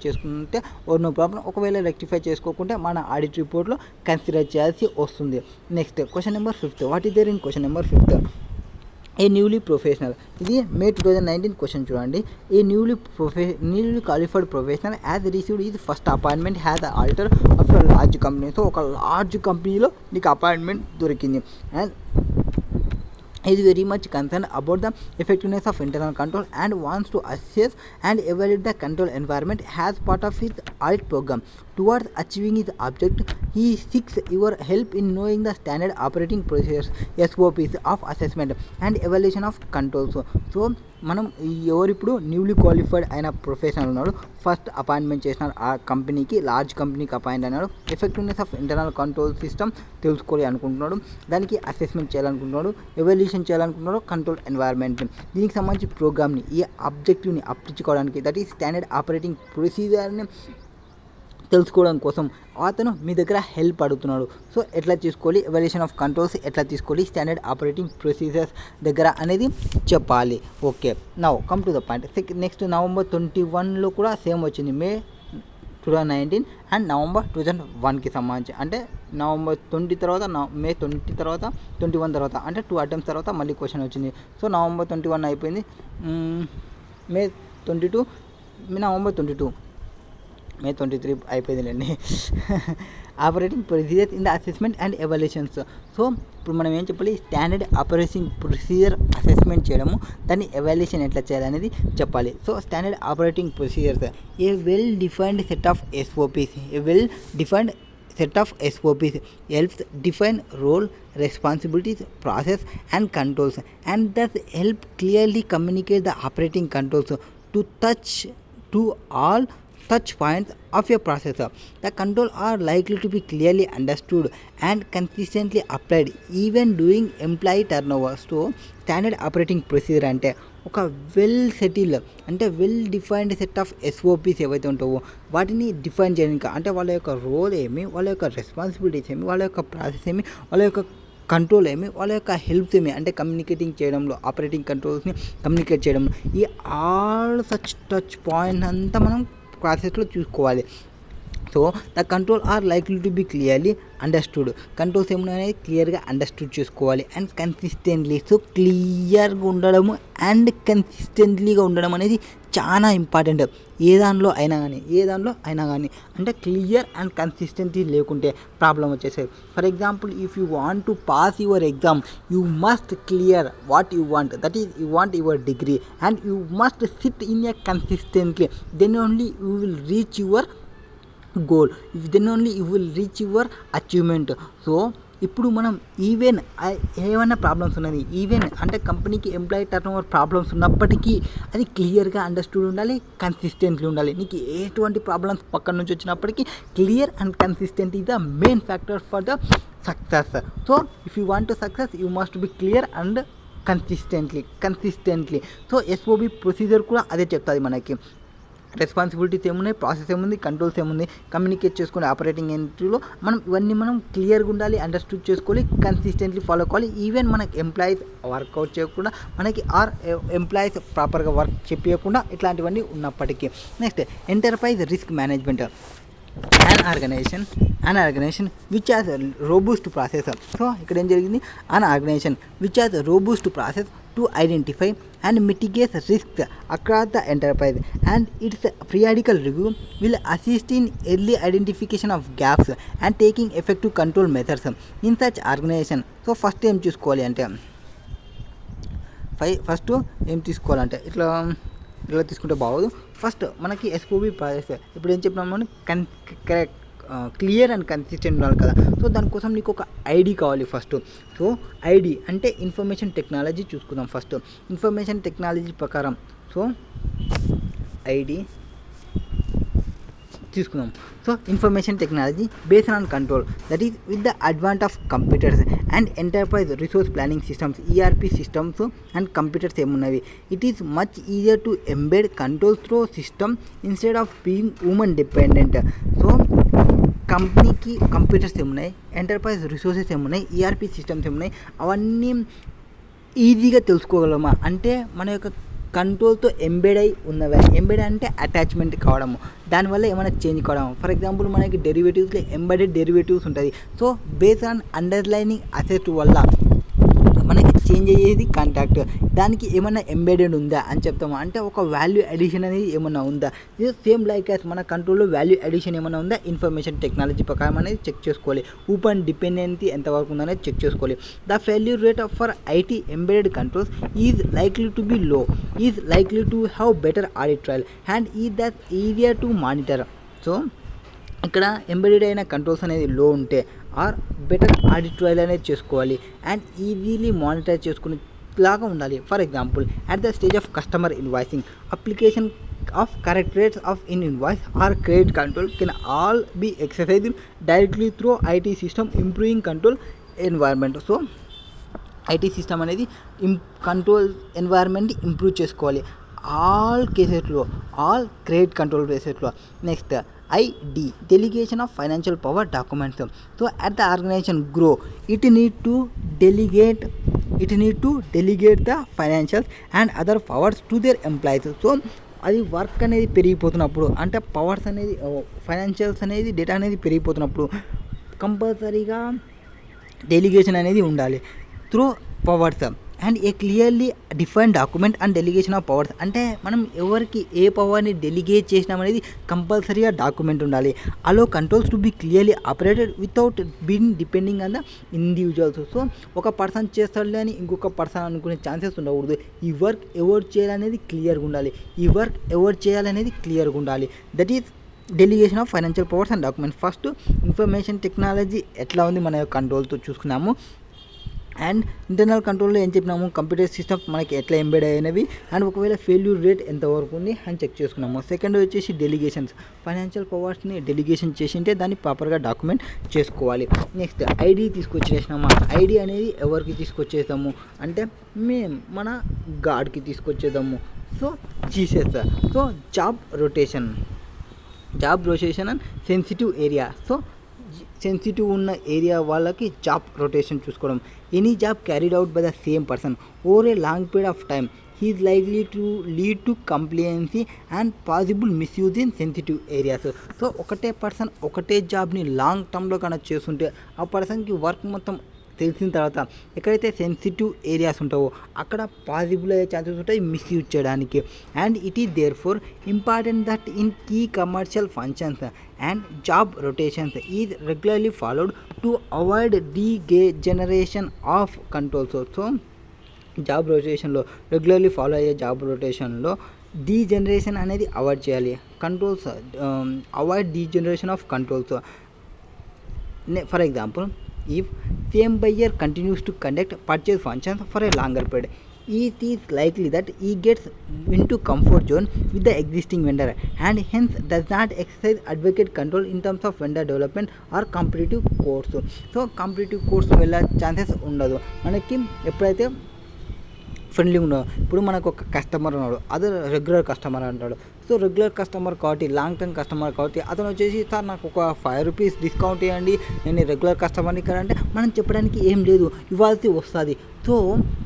చేసుకుంటే ఓ నో ప్రాబ్లం, ఒకవేళ రెక్టిఫై చేసుకోకుంటే మన ఆడిట్ రిపోర్ట్లో కన్సిడర్ చేయాల్సి వస్తుంది. Next question number 5. What is there in question number 5? A newly professional. ఇది మే 2019 క్వశ్చన్ చూడండి. A newly qualified professional as received is first appointment has auditor of large company. So ఒక large కంపెనీలో నీకు appointment దొరికింది and is very much concerned about the effectiveness of internal control and wants to assess and evaluate the control environment as part of his audit program. Towards achieving his object, he seeks your help in knowing the standard operating procedures SOPs of assessment and evaluation of controls. So మనం ఎవరిప్పుడు newly qualified అయిన professional ఉన్నాడు, first appointment చేసినాడు ఆ కంపెనీకి, large కంపెనీకి appoint అయినాడు, effectiveness of internal control system తెలుసుకోవాలి అనుకుంటున్నాడు, దానికి అసెస్మెంట్ చేయాలనుకుంటున్నాడు, ఎవల్యూషన్ చేయాలనుకుంటున్నాడు, కంట్రోల్ ఎన్వైర్న్మెంట్, దీనికి సంబంధించి ప్రోగ్రామ్ని ఈ అబ్జెక్టివ్ని అప్పించుకోవడానికి, దట్ ఈస్ స్టాండర్డ్ ఆపరేటింగ్ ప్రొసీజర్ని తెలుసుకోవడం కోసం అతను మీ దగ్గర హెల్ప్ అడుగుతున్నాడు. సో ఎట్లా తీసుకోవాలి, ఎవల్యూషన్ ఆఫ్ కంట్రోల్స్ ఎట్లా తీసుకోవాలి, స్టాండర్డ్ ఆపరేటింగ్ ప్రొసీజర్స్ దగ్గర అనేది చెప్పాలి. Okay, now come to the point. Next November 21లో కూడా సేమ్ వచ్చింది, May 2019 అండ్ November 2001కి సంబంధించి. అంటే November 20 తర్వాత May 20 తర్వాత 21 తర్వాత అంటే 2 అటెంప్ట్స్ తర్వాత మళ్ళీ క్వశ్చన్ వచ్చింది. సో November 21 అయిపోయింది, May 22, November 22, May 23 అయిపోయిందిలేండి. Operating procedure in the assessment and evaluations. So ఇప్పుడు మనం ఏం చెప్పాలి, స్టాండర్డ్ ఆపరేటింగ్ ప్రొసీజర్ అసెస్మెంట్ చేయడము, దాన్ని ఎవాల్యుయేషన్ ఎట్లా చేయాలనేది చెప్పాలి. So standard operating procedures A well defined set of SOPs. A well defined set of SOPs helps define role, responsibilities, process and controls, and thus help clearly communicate the operating controls to all touch points of your process. The controls are likely to be clearly understood and consistently applied even during employee turnover. So standard operating procedure అంటే ఒక well settle అంటే well defined set of SOPs ఏవైతే ఉంటావో వాటిని define చేయడానికి, అంటే వాళ్ళ యొక్క రోల్ ఏమి, వాళ్ళ యొక్క రెస్పాన్సిబిలిటీస్ ఏమి, వాళ్ళ యొక్క ప్రాసెస్ ఏమి, వాళ్ళ యొక్క కంట్రోల్ ఏమి, వాళ్ళ యొక్క హెల్ప్ ఏమి, అంటే కమ్యూనికేటింగ్ చేయడంలో, ఆపరేటింగ్ కంట్రోల్స్ని కమ్యూనికేట్ చేయడంలో ఈ ఆల్ సచ్ టచ్ పాయింట్ అంతా మనం ప్రాసెస్లో చూసుకోవాలి. So the control are likely to be clearly understood. Controls ఏమున్నాయనేది క్లియర్గా అండర్స్టూడ్ చేసుకోవాలి అండ్ కన్సిస్టెంట్లీ. సో క్లియర్గా ఉండడము అండ్ కన్సిస్టెంట్లీగా ఉండడం అనేది చాలా ఇంపార్టెంట్. ఏ దానిలో అయినా కానీ అంటే క్లియర్ అండ్ కన్సిస్టెంట్లీ లేకుంటే ప్రాబ్లం వచ్చేసేది. For example, if you want to pass your exam, you must clear what you want, that is you want your degree and you must sit in a consistently, then only you will reach your goal, then only you will reach your achievement. So ఇప్పుడు మనం even ఏమైనా problems ఉన్నది, even అంటే కంపెనీకి employee turn over problems ఉన్నప్పటికీ అది క్లియర్గా understood ఉండాలి, కన్సిస్టెంట్లీ ఉండాలి. నీకు ఎటువంటి ప్రాబ్లమ్స్ పక్కన నుంచి వచ్చినప్పటికీ clear and consistent is the main factor for the success. So if you want to success you must be clear and consistently. So SOB procedure కూడా అదే చెప్తుంది మనకి. రెస్పాన్సిబిలిటీస్ ఏమున్నాయి, ప్రాసెస్ ఏముంది, కంట్రోల్స్ ఏముంది, కమ్యూనికేట్ చేసుకునే ఆపరేటింగ్ ఎంట్రీలో ఇవన్నీ మనం క్లియర్గా ఉండాలి, అండర్స్టూడ్ చేసుకోవాలి, కన్సిస్టెంట్లీ ఫాలో కావాలి. ఈవెన్ మనకి ఎంప్లాయీస్ వర్కౌట్ చేయకుండా మనకి ఎంప్లాయీస్ ప్రాపర్గా వర్క్ చెప్పకుండా ఇట్లాంటివన్నీ ఉన్నప్పటికీ. Next enterprise risk management. an organization which has a robust process. So ఇక్కడ ఏం జరిగింది, an organization which has a robust process to identify and mitigate risks across the enterprise, and its periodical review will assist in early identification of gaps and taking effective control measures in such organization. So first ఏం తీసుకోవాలంటే ఇట్లా తీసుకుంటే బాగోదు. First మనకి SOB process ఇప్పుడు ఏం చెప్పినాము, clear and consistent ఉండాలి కదా. సో దానికోసం నీకు ఒక ఐడి కావాలి ఫస్ట్. సో ఐడి అంటే ఇన్ఫర్మేషన్ టెక్నాలజీ చూసుకుందాం ఫస్ట్. ఇన్ఫర్మేషన్ టెక్నాలజీ ప్రకారం సో ఐడి తీసుకుందాం. So information technology based on control, that is with the advent of computers and enterprise resource planning systems, ERP systems and computers ఏమున్నవి. It is much easier to embed controls through system instead of being human dependent. So కంపెనీకి computers ఏమున్నాయి, enterprise resources ఏమున్నాయి, ERP systems ఏమున్నాయి, అవన్నీ ఈజీగా తెలుసుకోగలమా అంటే మన యొక్క కంట్రోల్తో ఎంబెడ్ అయి ఉన్నవే. ఎంబెడ్ అంటే అటాచ్మెంట్ కావడము, దానివల్ల ఏమైనా చేంజ్ కావడం. ఫర్ ఎగ్జాంపుల్ మనకి డెరివేటివ్స్లో ఎంబెడెడ్ డెరివేటివ్స్ ఉంటుంది. So based on underlining asset వల్ల మనకి చేంజ్ అయ్యేది కాంట్రాక్ట్, దానికి ఏమైనా ఎంబెడెడ్ ఉందా అని చెప్తాము. అంటే ఒక వాల్యూ అడిషన్ అనేది ఏమైనా ఉందా. ఇది సేమ్ లైక్ యాజ్ మన కంట్రోల్లో వాల్యూ అడిషన్ ఏమైనా ఉందా ఇన్ఫర్మేషన్ టెక్నాలజీ ప్రకారం అనేది చెక్ చేసుకోవాలి. ఓపెన్ డిపెండెన్సీ ఎంతవరకు ఉందనేది చెక్ చేసుకోవాలి. The failure rate for IT embedded controls is likely to be low, is likely to have better audit trial and is that easier to monitor. So ఇక్కడ embedded అయిన controls అనేది low ఉంటే are better audit trial అనేది చేసుకోవాలి and easily monitor చేసుకునే లాగా ఉండాలి. For example at the stage of customer invoicing application of correct rates of in invoice or credit control can all be exercised directly through IT system improving control environment. So IT system అనేది control environment improve చేసుకోవాలి all కేసెస్లో, all credit control కేసెస్లో. Next ID delegation of financial power documents. So at the organization grow, it need to delegate the financials and other powers to their employees. So అది work అనేది పెరిగిపోతున్నప్పుడు అంటే powers అనేది financials అనేది data అనేది పెరిగిపోతున్నప్పుడు కంపల్సరీగా delegation అనేది ఉండాలి through powers and A clearly define document and delegation of powers. అంటే మనం ఎవరికి ఏ పవర్ని డెలిగేట్ చేసినామనేది కంపల్సరీగా డాక్యుమెంట్ ఉండాలి. Allow controls to be clearly operated without being depending on the individuals. So ఒక పర్సన్ చేస్తాడులే అని ఇంకొక పర్సన్ అనుకునే ఛాన్సెస్ ఉండకూడదు. ఈ వర్క్ ఎవరు చేయాలనేది క్లియర్గా ఉండాలి. That is delegation of financial powers and documents. First information technology ఎట్లా ఉంది మన కంట్రోల్తో చూసుకున్నాము. అండ్ ఇంటర్నల్ కంట్రోల్లో ఏం చెప్పినాము, కంప్యూటర్ సిస్టమ్స్ మనకి ఎట్లా ఎంబెడ్ అయినవి అండ్ ఒకవేళ ఫెయిల్యూర్ రేట్ ఎంతవరకు ఉంది అని చెక్ చేసుకున్నాము. సెకండ్ వచ్చేసి డెలిగేషన్స్, ఫైనాన్షియల్ పవర్స్ని డెలిగేషన్ చేసింటే దాన్ని ప్రాపర్గా డాక్యుమెంట్ చేసుకోవాలి. నెక్స్ట్ ఐడి తీసుకొచ్చేసినామా, ఐడి అనేది ఎవరికి తీసుకొచ్చేద్దాము అంటే మన గార్డ్కి తీసుకొచ్చేద్దాము. సో జీసెస్. So job rotation and sensitive area. So sensitive ఉన్న ఏరియా వాళ్ళకి జాబ్ రొటేషన్ చూసుకోవడం. Any job carried out by the same person over a long period of time he is likely to lead to complacency and possible misuse in sensitive areas. So ఒకటే person ఒకటే జాబ్ని long టర్మ్లో కనుక చేస్తుంటే ఆ పర్సన్కి work మొత్తం తెలిసిన తర్వాత ఎక్కడైతే సెన్సిటివ్ ఏరియాస్ ఉంటావో అక్కడ పాసిబుల్ అయ్యే ఛాన్సెస్ ఉంటాయి మిస్యూజ్ చేయడానికి. And it is there for important that in key commercial functions and job rotations is regularly followed to avoid degeneration of controls. So job రొటేషన్లో రెగ్యులర్లీ ఫాలో అయ్యే job రొటేషన్లో degeneration అనేది avoid చేయాలి. Controls avoid degeneration of controls. For example if same buyer continues to conduct purchase functions for a longer period. It is likely that he gets into comfort zone with the existing vendor and hence does not exercise advocate control in terms of vendor development or competitive course. So competitive course వెళ్ళే chances ఉండదు మనకి ఎప్పుడైతే friendly ఉండదు. ఇప్పుడు మనకు ఒక customer ఉన్నాడు, అదే రెగ్యులర్ కస్టమర్ అంటాడు. సో రెగ్యులర్ కస్టమర్ కాబట్టి లాంగ్ టర్మ్ కస్టమర్ కాబట్టి అతను వచ్చేసి సార్ నాకు ఒక ₹5 డిస్కౌంట్ ఇవ్వండి, నేను రెగ్యులర్ కస్టమర్ని ఇక్కడ అంటే మనం చెప్పడానికి ఏం లేదు, ఇవ్వాల్సి వస్తుంది. So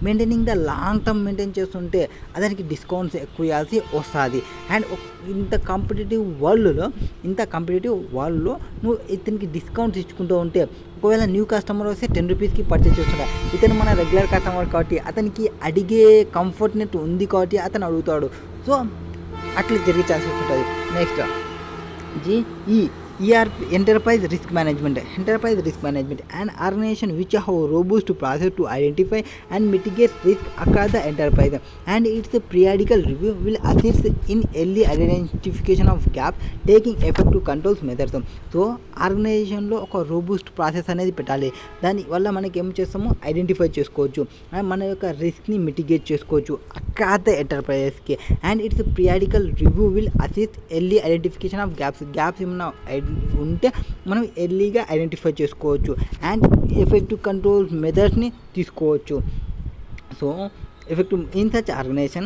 maintaining the long term maintain చేస్తుంటే అతనికి డిస్కౌంట్స్ ఎక్కువ ఇవ్వాల్సి వస్తుంది. అండ్ ఇంత కాంపిటేటివ్ వరల్డ్లో నువ్వు ఇతనికి డిస్కౌంట్స్ ఇచ్చుకుంటూ ఉంటే ఒకవేళ న్యూ కస్టమర్ వస్తే ₹10కి పర్చేస్ చేస్తుంటా, ఇతను మన రెగ్యులర్ కస్టమర్ కాబట్టి అతనికి అడిగే కంఫర్ట్నెట్ ఉంది కాబట్టి అతను అడుగుతాడు. సో అట్లా జరిగే ఛాన్సెస్ ఉంటుంది. Next ERP, Enterprise Risk Management. Enterprise Risk Management, an organization which have a robust process to identify and mitigate risk across the enterprise, and its periodical review will assist in early identification of gaps, taking effective controls measures. So ఆర్గనైజేషన్లో ఒక రోబూస్ట్ process అనేది పెట్టాలి. దానివల్ల మనకి ఏం చేస్తామో identify చేసుకోవచ్చు, మన యొక్క రిస్క్ని మిటిగేట్ చేసుకోవచ్చు అక్రాస్ ద ఎంటర్ప్రైజెస్కి. And its periodical review will assist early identification of gaps ఏమన్నా ఉంటే మనం ఎర్లీగా ఐడెంటిఫై చేసుకోవచ్చు అండ్ ఎఫెక్టివ్ కంట్రోల్ మెథడ్స్ని తీసుకోవచ్చు. So effective in such organization,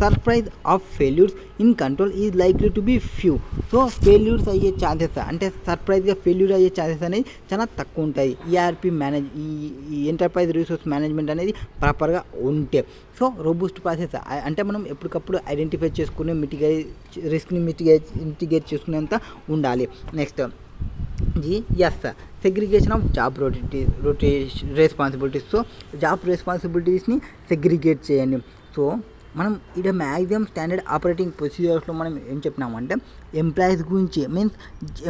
surprise of failures in control is likely to be few. So failures అయ్యే chances అంటే సర్ప్రైజ్గా failure అయ్యే chances అనేది చాలా తక్కువ ఉంటాయి ఈఆర్పి ఈ ఎంటర్ప్రైజ్ రిసోర్స్ మేనేజ్మెంట్ అనేది ప్రాపర్గా ఉంటే. సో రోబూస్ట్ ప్రాసెస్ అంటే మనం ఎప్పటికప్పుడు ఐడెంటిఫై చేసుకుని రిస్క్ని మిటిగేట్ చేసుకునేంత ఉండాలి. Next segregation of job responsibilities. So job రెస్పాన్సిబిలిటీస్ని సెగ్రిగేట్ చేయండి. సో మనం ఇక్కడ మ్యాక్సిమం స్టాండర్డ్ ఆపరేటింగ్ ప్రొసీజర్స్లో మనం ఏం చెప్పినామంటే ఎంప్లాయీస్ గురించి మీన్స్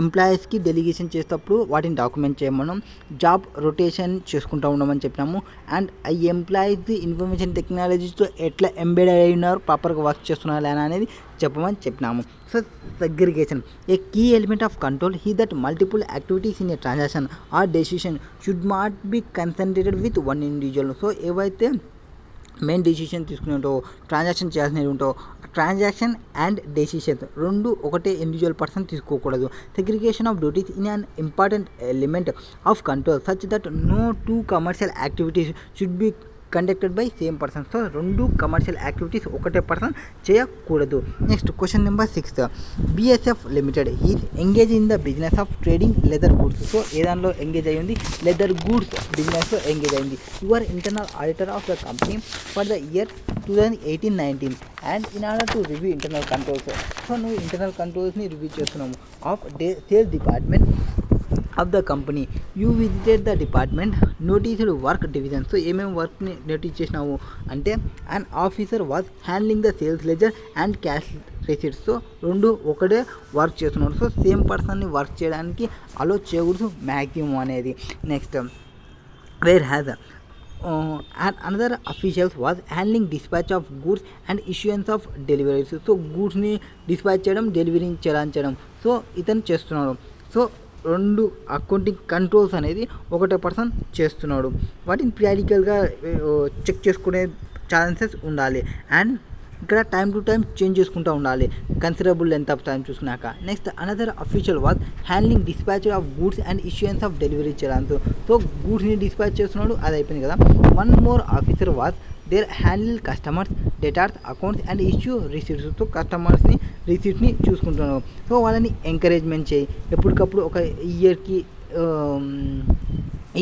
ఎంప్లాయీస్కి డెలిగేషన్ చేసేటప్పుడు వాటిని డాక్యుమెంట్ చేయమనం, జాబ్ రొటేషన్ చేసుకుంటూ ఉండమని చెప్పినాము. అండ్ ఆ ఎంప్లాయీస్ ఇన్ఫర్మేషన్ టెక్నాలజీస్తో ఎట్లా ఎంబెడ్ అయి ఉన్నారు, ప్రాపర్గా వర్క్ చేస్తున్నారు అనేది చెప్పమని చెప్పినాము. So segregation a key element of control he that multiple activities in a transaction or decision should not be concentrated with one individual. So ఏవైతే మెయిన్ డెసిషన్ తీసుకుని ఉంటావు, ట్రాన్సాక్షన్ చేయాల్సినవి ఉంటావు, ట్రాన్సాక్షన్ అండ్ డెసిషన్స్ రెండు ఒకటే ఇండివిజువల్ పర్సన్ తీసుకోకూడదు. Segregation of duties in an important element of control such that no two commercial activities should be conducted by same person. So రెండు commercial activities ఒకటే person చేయకూడదు. Next question number 6, BSF limited is engage in the business of trading leather goods. So ఏ దానిలో engage అయ్యింది? Leather goods బిజినెస్లో engage అయింది. Your internal auditor of the company for the year 2018-19 and in order to review internal controls. So నువ్వు internal కంట్రోల్స్ని review చేస్తున్నాము of sales department of the company. You visited the department noticed work division. So ఏమేమి వర్క్ని notice చేసినావు అంటే an officer was handling the sales ledger and cash receipts. So రెండు ఒకటే work చేస్తున్నాడు. సో సేమ్ పర్సన్ని వర్క్ చేయడానికి అలో చేయకూడదు మ్యాక్సిమం అనేది. Next where has another officials was handling dispatch of goods and issuance of deliveries. So గూడ్స్ని dispatch చేయడం, delivery చేయడం సో ఇతను చేస్తున్నాడు. సో రెండు అకౌంటింగ్ కంట్రోల్స్ అనేది ఒకటే పర్సన్ చేస్తున్నాడు. వాటిని పిరియాడికల్గా చెక్ చేసుకునే ఛాన్సెస్ ఉండాలి. అండ్ ఇక్కడ టైం టు టైం చేంజ్ చేసుకుంటూ ఉండాలి కన్సిడరబుల్ లెంత్ ఆఫ్ టైం చూసినాక. Next another official was handling dispatch of goods and issuance of delivery చేయడానికి. సో గూడ్స్ని డిస్పాచ్ చేస్తున్నాడు, అది అయిపోయింది కదా. One more officer was there handle customers datas accounts and issue receipts. So కస్టమర్స్ని రిసీట్ని చూసుకుంటున్నాడు. సో వాళ్ళని ఎంకరేజ్మెంట్ చేయి, ఎప్పటికప్పుడు ఒక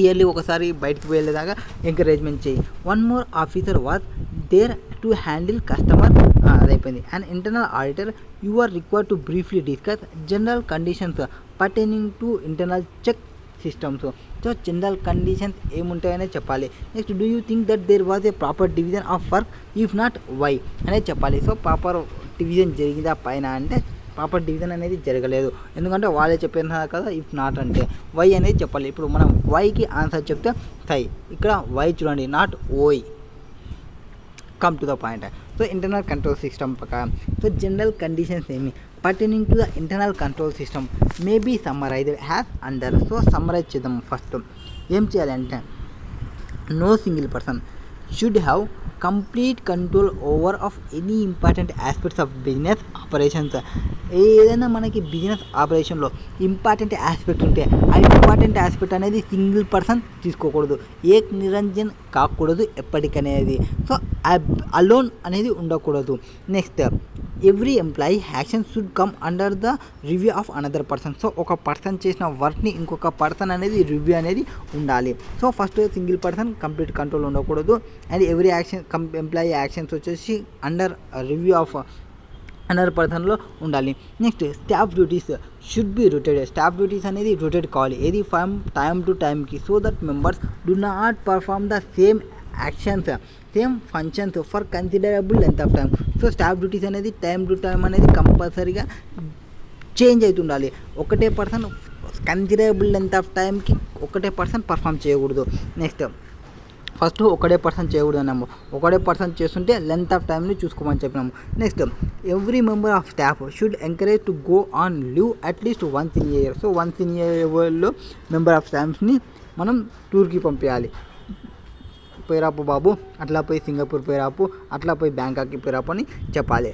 ఇయర్లీ ఒకసారి బయటకు వెళ్ళేదాకా ఎంకరేజ్మెంట్ చేయి. One more officer was there to handle customer, అది అయిపోయింది. And internal auditor you are required to briefly discuss general conditions pertaining to internal check systems. So general conditions ఏముంటాయనే చెప్పాలి. Next do you think that there was a proper division of work, if not why అనేది చెప్పాలి. So proper division జరిగిందా పైన అంటే proper division అనేది జరగలేదు, ఎందుకంటే వాళ్ళే చెప్పిన కదా. ఇఫ్ నాట్ అంటే వై అనేది చెప్పాలి. ఇప్పుడు మనం వైకి ఆన్సర్ చెప్తే సై, ఇక్కడ వై చూడండి, నాట్ ఓయ్. Come to the point. So internal control system ప్రకారం సో జనరల్ కండిషన్స్ ఏమి pertaining to the internal control system may be summarized has under. So summarize చేద్దాం ఫస్ట్. ఏం చేయాలి అంటే no single person should have complete control over of any important aspects of business operations. ఏదైనా మనకి business ఆపరేషన్లో important aspect ఉంటే ఆ important aspect అనేది సింగిల్ పర్సన్ తీసుకోకూడదు, ఏక్ నిరంజన్ కాకూడదు ఎప్పటికనేది. సో అలోన్ అనేది ఉండకూడదు. Next every employee action should come under the review of another person. So ఒక పర్సన్ చేసిన వర్క్ని ఇంకొక పర్సన్ అనేది రివ్యూ అనేది ఉండాలి. So first single person complete control ఉండకూడదు. And every action employee actions వచ్చేసి అండర్ రివ్యూ ఆఫ్ అనదర్ పర్సన్లో ఉండాలి. Next staff duties should be rotate. Staff duties అనేది రొటేట్ కావాలి, ఏది ఫ్రమ్ టైమ్ టు టైమ్కి, so that members do not perform the same actions same functions for considerable length of time. So staff duties అనేది time to time అనేది కంపల్సరీగా change అవుతుండాలి. ఒకటే person considerable length of టైంకి ఒకటే person perform చేయకూడదు. Next first ఒకటే person చేయకూడదు అన్నాము, ఒకటే పర్సన్ చేస్తుంటే లెంత్ ఆఫ్ టైంని చూసుకోమని చెప్పినాము. Next every member of staff should encourage to go on leave at least once in year. So once in ఇయర్లో మెంబర్ ఆఫ్ స్టాఫ్ని మనం టూర్కి పంపించాలి. పోయిరాపు బాబు, అట్లా పోయి సింగపూర్ పోయిరాపు, అట్లా పోయి బ్యాంకాక్కి పోయిరాపు అని చెప్పాలి.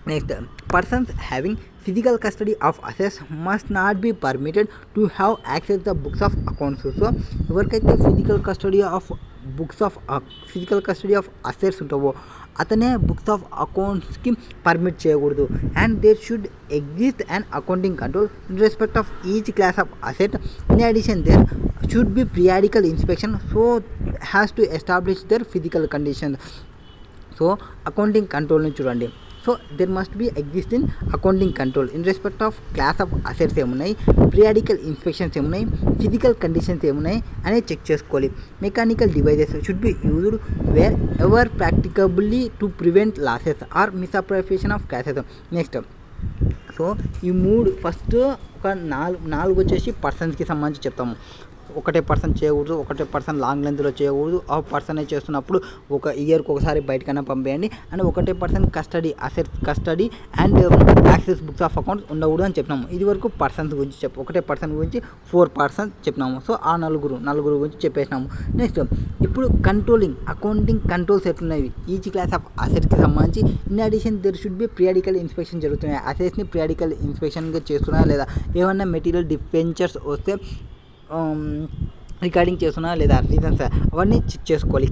Next persons having physical custody of assets must not be permitted to have access the books of accounts. So ఎవరికైతే ఫిజికల్ కస్టడీ ఆఫ్ అసెట్స్ ఉంటావో అతనే బుక్స్ ఆఫ్ అకౌంట్స్కి పర్మిట్ చేయకూడదు. And there should exist and accounting control in respect of each class of asset. In addition there should be periodical inspection so has to establish there physical condition. So accounting కంట్రోల్ని చూడండి. So there must be exist in accounting control in respect of class of assets ఏమున్నాయి, periodical inspections ఏమున్నాయి, physical conditions ఏమున్నాయి అనేది check చేసుకోవాలి. Mechanical devices should be used wear ever practicably to prevent losses or misappropriation of cases. Next so ఈ first ఒక నాలుగు వచ్చేసి పర్సన్స్కి సంబంధించి చెప్తాము. ఒకటే పర్సన్ చేయకూడదు, ఒకటే పర్సన్ లాంగ్ లెంత్లో చేయకూడదు, ఆ పర్సనే చేస్తున్నప్పుడు ఒక ఇయర్కి ఒకసారి బయటకైనా పంపేయండి. అండ్ ఒకటే person custody and access books of accounts ఉండకూడదు అని చెప్పినాము. ఇది వరకు పర్సన్స్ గురించి ఒకటే పర్సన్ గురించి 4 పర్సన్స్ చెప్పినాము. సో ఆ నలుగురు గురించి చెప్పేసినాము. నెక్స్ట్ ఇప్పుడు అకౌంటింగ్ కంట్రోల్స్ ఎట్లున్నాయి ఈచ్ క్లాస్ ఆఫ్ అసెట్స్కి సంబంధించి. In addition there should be periodical inspection జరుగుతున్నాయి, అసెట్స్ని పిరియాడికల్ ఇన్స్పెక్షన్గా చేస్తున్నాయా లేదా, ఏమన్నా మెటీరియల్ డిఫెంచర్స్ వస్తే రికార్డింగ్ చేస్తున్నా లేదా రీజన్స్ అవన్నీ చెక్ చేసుకోవాలి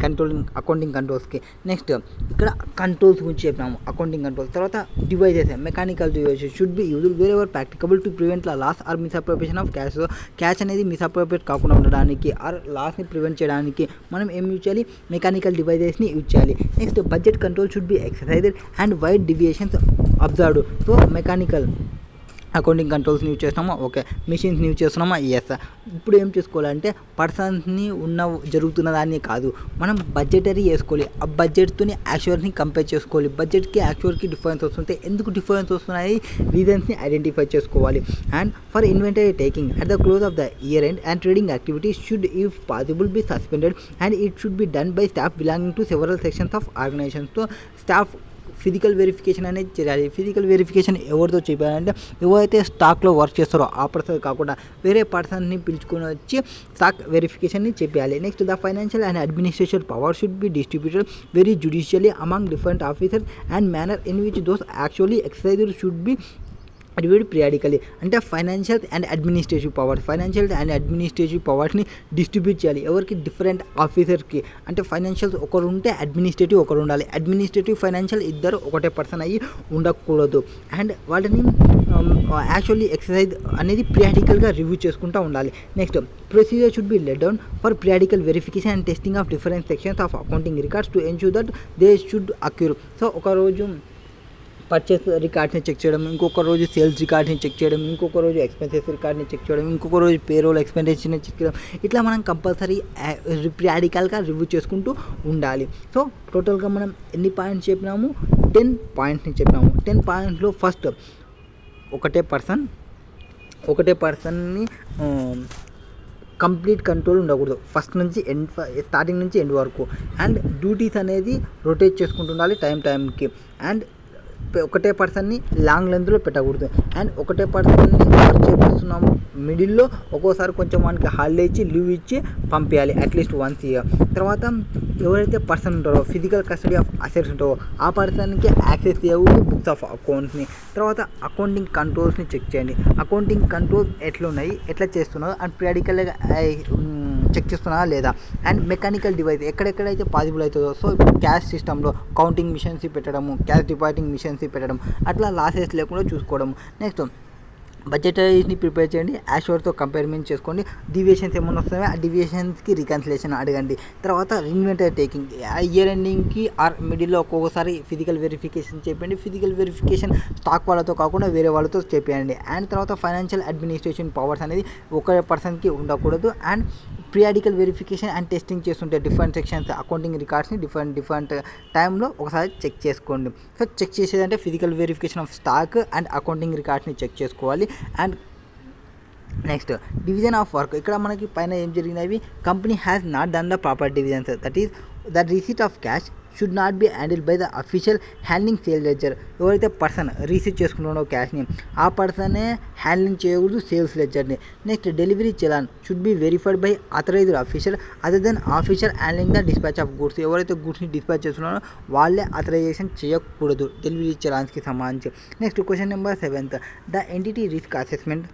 అకౌంటింగ్ కంట్రోల్స్కి. నెక్స్ట్ ఇక్కడ కంట్రోల్స్ గురించి చెప్పినాము, అకౌంటింగ్ కంట్రోల్స్. తర్వాత devices, mechanical devices should be used wear ever practicable to prevent loss or misappropriation of cash. Cash అనేది మిస్అప్రోప్రియేట్ కాకుండా ఉండడానికి ఆర్ లాస్ని ప్రివెంట్ చేయడానికి మనం ఏం యూజ్ చేయాలి, మెకానికల్ డివైజెస్ని యూజ్ చేయాలి. Next budget control should be exercised and wide deviations observed. So mechanical accounting కంట్రోల్స్ని యూజ్ చేస్తున్నామా, ఓకే. మిషన్స్ని యూజ్ చేస్తున్నామా, ఎస్. ఇప్పుడు ఏం చేసుకోవాలంటే పర్సన్స్ని జరుగుతున్న దాన్ని కాదు, మనం బడ్జెటరీ చేసుకోవాలి. ఆ బడ్జెట్తోని యాక్చువల్ని కంపేర్ చేసుకోవాలి. బడ్జెట్కి యాక్చువల్కి డిఫరెన్స్ వస్తుంటే ఎందుకు డిఫరెన్స్ వస్తున్నాయి రీజన్స్ని ఐడెంటిఫై చేసుకోవాలి. And for inventory taking at the close of the year end and trading activities should if possible be suspended and it should be done by staff belonging to several sections of ఆర్గనైజేషన్స్తో. Staff physical verification అనేది చేయాలి. Physical verification ఎవరితో చేయాలంటే ఎవరైతే స్టాక్లో work చేస్తారో ఆ person కాకుండా వేరే పర్సన్ని పిలుచుకొని వచ్చి స్టాక్ వెరిఫికేషన్ని చేయాలి. Next the financial and administration power should be distributed very judicially among different officers and manner in which those actually exercised should be reviewed periodically. అంటే ఫైనాన్షియల్ అండ్ అడ్మినిస్ట్రేటివ్ పవర్స్ని డిస్ట్రిబ్యూట్ చేయాలి. ఎవరికి, డిఫరెంట్ ఆఫీసర్కి. అంటే financials ఒకరు ఉంటే administrative ఒకరు ఉండాలి. అడ్మినిస్ట్రేటివ్ ఫైనాన్షియల్ ఇద్దరు ఒకటే పర్సన్ అయ్యి ఉండకూడదు. అండ్ వాళ్ళని యాక్చువల్లీ ఎక్సర్సైజ్ అనేది పిరియాడికల్గా రివ్యూ చేసుకుంటూ ఉండాలి. Next procedure should be laid down for periodical verification and testing of different sections of accounting records to ensure that they should occur. So ఒకరోజు purchase రికార్డ్ని చెక్ చేయడం, ఇంకొక రోజు సేల్స్ రికార్డ్ని చెక్ చేయడం, ఇంకొక రోజు ఎక్స్పెన్సెస్ రికార్డ్ని చెక్ చేయడం, ఇంకొక రోజు పేరోల్ ఎక్స్పెండిచర్ని చెక్ చేయడం. ఇట్లా మనం కంపల్సరీ పిరియాడికల్గా రివ్యూ చేసుకుంటూ ఉండాలి. సో టోటల్గా మనం ఎన్ని పాయింట్స్ చెప్పినాము, 10 పాయింట్స్ని చెప్పినాము. 10 పాయింట్స్లో ఫస్ట్ ఒకటే పర్సన్ని కంప్లీట్ కంట్రోల్ ఉండకూడదు ఫస్ట్ నుంచి స్టార్టింగ్ నుంచి ఎండ్ వరకు. అండ్ డ్యూటీస్ అనేది రొటేట్ చేసుకుంటూ ఉండాలి టైంకి. అండ్ ఒకటే పర్సన్ని లాంగ్ లెంత్లో పెట్టకూడదు. అండ్ ఒకటే పర్సన్ని వర్క్ చేపిస్తున్నాము మిడిల్లో ఒక్కోసారి కొంచెం మనకి హాలిడే ఇచ్చి లీవ్ ఇచ్చి పంపించాలి అట్లీస్ట్ వన్స్ ఇయర్. తర్వాత ఎవరైతే పర్సన్ ఉంటారో ఫిజికల్ కస్టడీ ఆఫ్ అసెట్స్ ఉంటారో ఆ పర్సన్కి యాక్సెస్ చేయకూడదు బుక్స్ ఆఫ్ అకౌంట్స్ని. తర్వాత అకౌంటింగ్ కంట్రోల్స్ని చెక్ చేయండి. అకౌంటింగ్ కంట్రోల్స్ ఎట్లున్నాయి, ఎట్లా చేస్తున్నారో అండ్ పీరియాడికల్గా చెక్ చేస్తున్నారా లేదా. అండ్ మెకానికల్ డివైస్ ఎక్కడెక్కడైతే పాసిబుల్ అవుతుందో, సో ఇప్పుడు క్యాష్ సిస్టంలో కౌంటింగ్ మిషన్స్ పెట్టడము, క్యాష్ డిపాజిటింగ్ మిషన్స్ పెట్టడం, అట్లా లాసెస్ లేకుండా చూసుకోవడం. నెక్స్ట్ బడ్జెటరీస్ని ప్రిపేర్ చేయండి, యాష్యూర్తో కంపేర్మెంట్ చేసుకోండి. డివియేషన్స్ ఏమైనా వస్తాయో ఆ డివియేషన్స్కి రికన్సిలేషన్ అడగండి. తర్వాత ఇన్వెంటరీ టేకింగ్ ఇయర్ ఎండింగ్కి ఆర్ మిడిల్లో ఒక్కొక్కసారి ఫిజికల్ వెరిఫికేషన్ చేయండి. ఫిజికల్ వెరిఫికేషన్ స్టాక్ వాళ్ళతో కాకుండా వేరే వాళ్ళతో చేయండి. అండ్ తర్వాత ఫైనాన్షియల్ అడ్మినిస్ట్రేషన్ పవర్స్ అనేది ఒక పర్సన్కి ఉండకూడదు. And periodical verification and testing చేస్తుంటే డిఫరెంట్ సెక్షన్స్ అకౌంటింగ్ రికార్డ్స్ని డిఫరెంట్ టైంలో ఒకసారి చెక్ చేసుకోండి. సో చెక్ చేసేదంటే physical verification of stock and accounting రికార్డ్స్ని చెక్ చేసుకోవాలి. And next division of work. ఇక్కడ మనకి పైన ఏం జరిగినవి, company has not done the proper divisions, that is the receipt of cash should not be handle by the official handling sale ledger. ఎవరైతే person receive చేసుకుంటున్నాడో క్యాష్ని ఆ పర్సనే హ్యాండ్లింగ్ చేయకూడదు సేల్స్ లెడ్జర్ని. Next delivery challan should be verified by authorized official other than official handling the dispatch of goods. ఎవరైతే గూడ్స్ని dispatch చేస్తున్నారో వాళ్ళే అథరైజేషన్ చేయకూడదు డెలివరీ చలాన్స్కి సంబంధించి. Next question number 7th, the entity risk assessment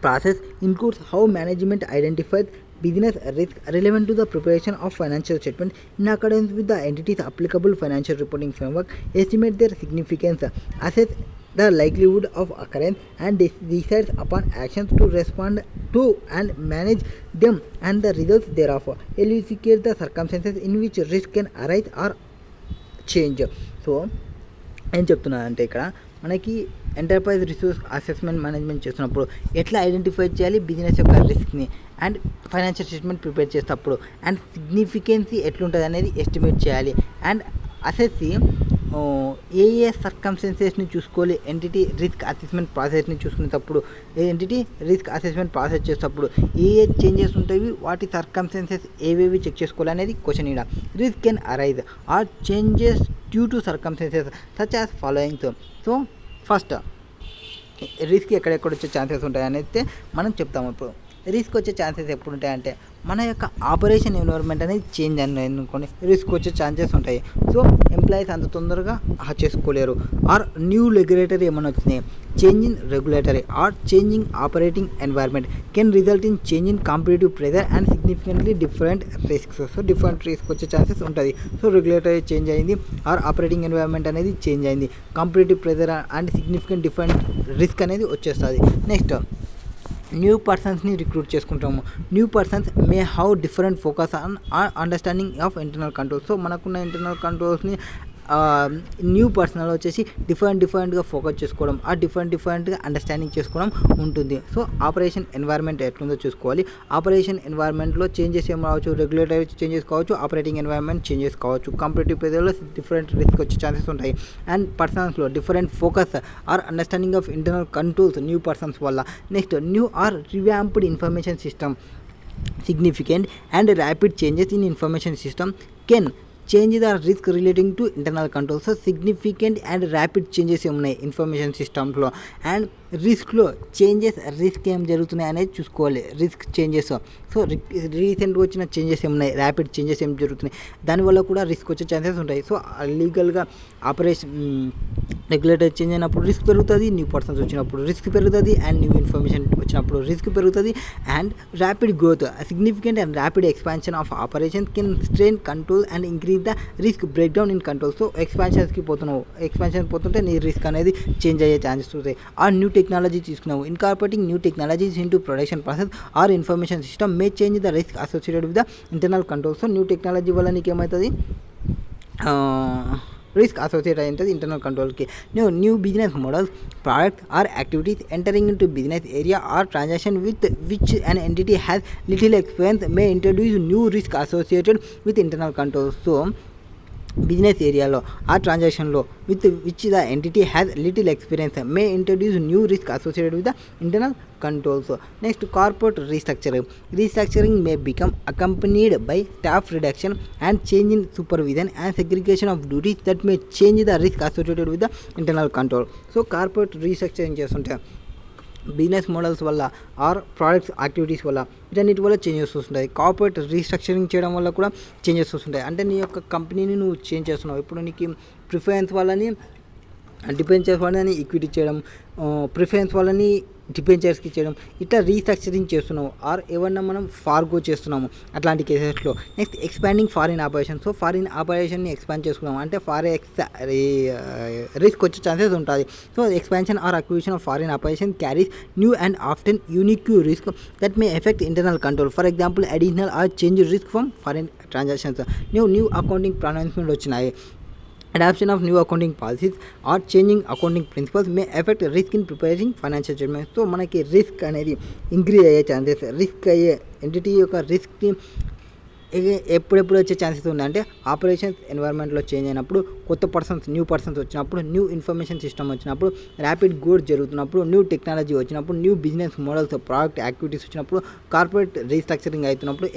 process includes how management identifies business risk relevant to the preparation of financial statement in accordance with the entity's applicable financial reporting framework, estimate their significance, assess the likelihood of occurrence, and decides upon actions to respond to and manage them and the results thereof, elucidate the circumstances in which risk can arise or change. So ఏం చెప్తున్నానంటే ఇక్కడ మనకి enterprise resource assessment management చేస్తున్నప్పుడు ఎట్లా identify చేయాలి business యొక్క రిస్క్ని, and financial statement prepare చేసేటప్పుడు and సిగ్నిఫికెన్సీ ఎట్లుంటుంది అనేది ఎస్టిమేట్ చేయాలి. అండ్ అసెస్సి ఏ సర్కమ్స్టెన్సెస్ని చూసుకోవాలి ఎంటిటీ రిస్క్ అసెస్మెంట్ ప్రాసెస్ని చూసుకునేటప్పుడు, ఎంటిటీ రిస్క్ అసెస్మెంట్ ప్రాసెస్ చేసేటప్పుడు ఏ చేంజెస్ ఉంటాయి, వాటి సర్కమ్స్టెన్సెస్ ఏవేవి చెక్ చేసుకోవాలి అనేది క్వశ్చన్. ఇక్కడ risk can arise or changes due to circumstances such as followings. So first risk ఎక్కడెక్కడ వచ్చే ఛాన్సెస్ ఉంటాయని అయితే మనం చెప్తాము. ఇప్పుడు రిస్క్ వచ్చే ఛాన్సెస్ ఎప్పుడు ఉంటాయంటే మన యొక్క ఆపరేషన్ ఎన్విరాన్మెంట్ అనేది చేంజ్ అని అనుకోండి, రిస్క్ వచ్చే ఛాన్సెస్ ఉంటాయి. సో ఎంప్లాయీస్ అంత తొందరగా చేసుకోలేరు. ఆర్ న్యూ రెగ్యులేటరీ ఏమైనా వచ్చినాయి, change in regulatory or changing operating environment can result in change in competitive pressure and significantly different risks. So different risk వచ్చే ఛాన్సెస్ ఉంటుంది. సో రెగ్యులేటరీ చేంజ్ అయింది or operating environment అనేది change అయింది, competitive pressure and significant different risk అనేది వచ్చేస్తుంది. Next new పర్సన్స్ని recruit చేసుకుంటాము. New persons may have different focus on understanding of internal controls. So మనకున్న ఇంటర్నల్ కంట్రోల్స్ని న్యూ పర్సనల్ వచ్చేసి డిఫరెంట్గా ఫోకస్ చేసుకోవడం, ఆ డిఫరెంట్గా అండర్స్టాండింగ్ చేసుకోవడం ఉంటుంది. సో ఆపరేషన్ ఎన్వైర్న్మెంట్ ఎట్లుందో చూసుకోవాలి. ఆపరేషన్ ఎన్వైర్న్మెంట్లో చేంజెస్ ఏం రావచ్చు, రెగ్యులేటరీ చేంజెస్ కావచ్చు, ఆపరేటింగ్ ఎన్వైర్న్మెంట్ చేంజెస్ కావచ్చు, కాంపిటేటివ్ ప్రెజర్లో డిఫరెంట్ రిస్క్ వచ్చే ఛాన్సెస్ ఉంటాయి. అండ్ పర్సన్స్లో different focus or understanding of internal controls new persons వల్ల. Next new or revamped information system, significant and rapid changes in information system can change the risk relating to internal control. So significant and rapid changes ఉన్నాయి information సిస్టమ్స్లో. And రిస్క్లో changes risk ఏం జరుగుతున్నాయి అనేది చూసుకోవాలి. Risk changes, so రీసెంట్గా వచ్చిన changes ఏమున్నాయి, rapid changes ఏం జరుగుతున్నాయి, దానివల్ల కూడా రిస్క్ వచ్చే ఛాన్సెస్ ఉంటాయి. సో లీగల్గా ఆపరేషన్ రెగ్యులేటర్ చేంజ్ అయినప్పుడు రిస్క్ పెరుగుతుంది, న్యూ పర్సన్స్ వచ్చినప్పుడు రిస్క్ పెరుగుతుంది, అండ్ న్యూ ఇన్ఫర్మేషన్ వచ్చినప్పుడు రిస్క్ పెరుగుతుంది. And rapid growth, significant and rapid expansion of operations can strain control and increase the risk break down in control. So ఎక్స్పాన్షన్స్కి పోతున్నావు, expansion పోతుంటే నీ రిస్క్ అనేది చేంజ్ అయ్యే ఛాన్సెస్ ఉంటాయి. ఆ న్యూ టెక్నాలజీ తీసుకున్నావు, incorporating new technologies into production process or information system May change the risk associated with the internal control. So new technology వల్ల నీకు ఏమవుతుంది, risk associated into the internal control के new business models, products or activities entering into business area or transaction with which an entity has little experience may introduce new risk associated with internal control. So business ఏరియాలో ఆ ట్రాన్సాక్షన్లో with which the entity has little experience May introduce new risk associated with the internal controls. Next, corporate restructuring. Restructuring may become accompanied by staff reduction and change in supervision and segregation of duties that may change the risk associated with the internal control. So corporate restructuring చేస్తుంటే business models వల్ల are products activities వల్ల వీటన్నిటి వల్ల changes వస్తుంటాయి. Corporate restructuring చేయడం వల్ల కూడా changes వస్తుంటాయి. అంటే నీ యొక్క కంపెనీని నువ్వు చేంజ్ చేస్తున్నావు. ఇప్పుడు నీకు ప్రిఫరెన్స్ వాళ్ళని డిబెంచర్స్ వాళ్ళని ఈక్విటీ చేయడం, ప్రిఫరెన్స్ వాళ్ళని డిబెంచర్స్కి చేయడం, ఇట్లా రీస్ట్రక్చరింగ్ చేస్తున్నాము ఆర్ ఏమన్నా మనం ఫార్గో చేస్తున్నాము అట్లాంటి కేసెస్లో. Next, expanding foreign operation. So foreign ఆపరేషన్ని ఎక్స్పాండ్ చేసుకున్నాము అంటే రిస్క్ వచ్చే ఛాన్సెస్ ఉంటుంది. So expansion or acquisition of foreign operation carries new and often unique risk that may effect internal control. For example, additional or change risk from foreign transactions. New accounting pronouncement వచ్చినాయి. Adoption of new accounting policies or changing accounting principles may affect risk in preparing financial statements. So మనకి risk అనేది increase అయ్యే chances, risk అయ్యే entity యొక్క రిస్క్ని ఎప్పుడెప్పుడు వచ్చే chances ఉందంటే operations ఎన్వైర్న్మెంట్లో change అయినప్పుడు, కొత్త న్యూ పర్సన్స్ వచ్చినప్పుడు, న్యూ ఇన్ఫర్మేషన్ సిస్టమ్ వచ్చినప్పుడు, ర్యాపిడ్ గ్రోత్ జరుగుతున్నప్పుడు, న్యూ టెక్నాలజీ వచ్చినప్పుడు, new business models product activities వచ్చినప్పుడు, కార్పొరేట్ రీస్ట్రక్చరింగ్ అవుతున్నప్పుడు,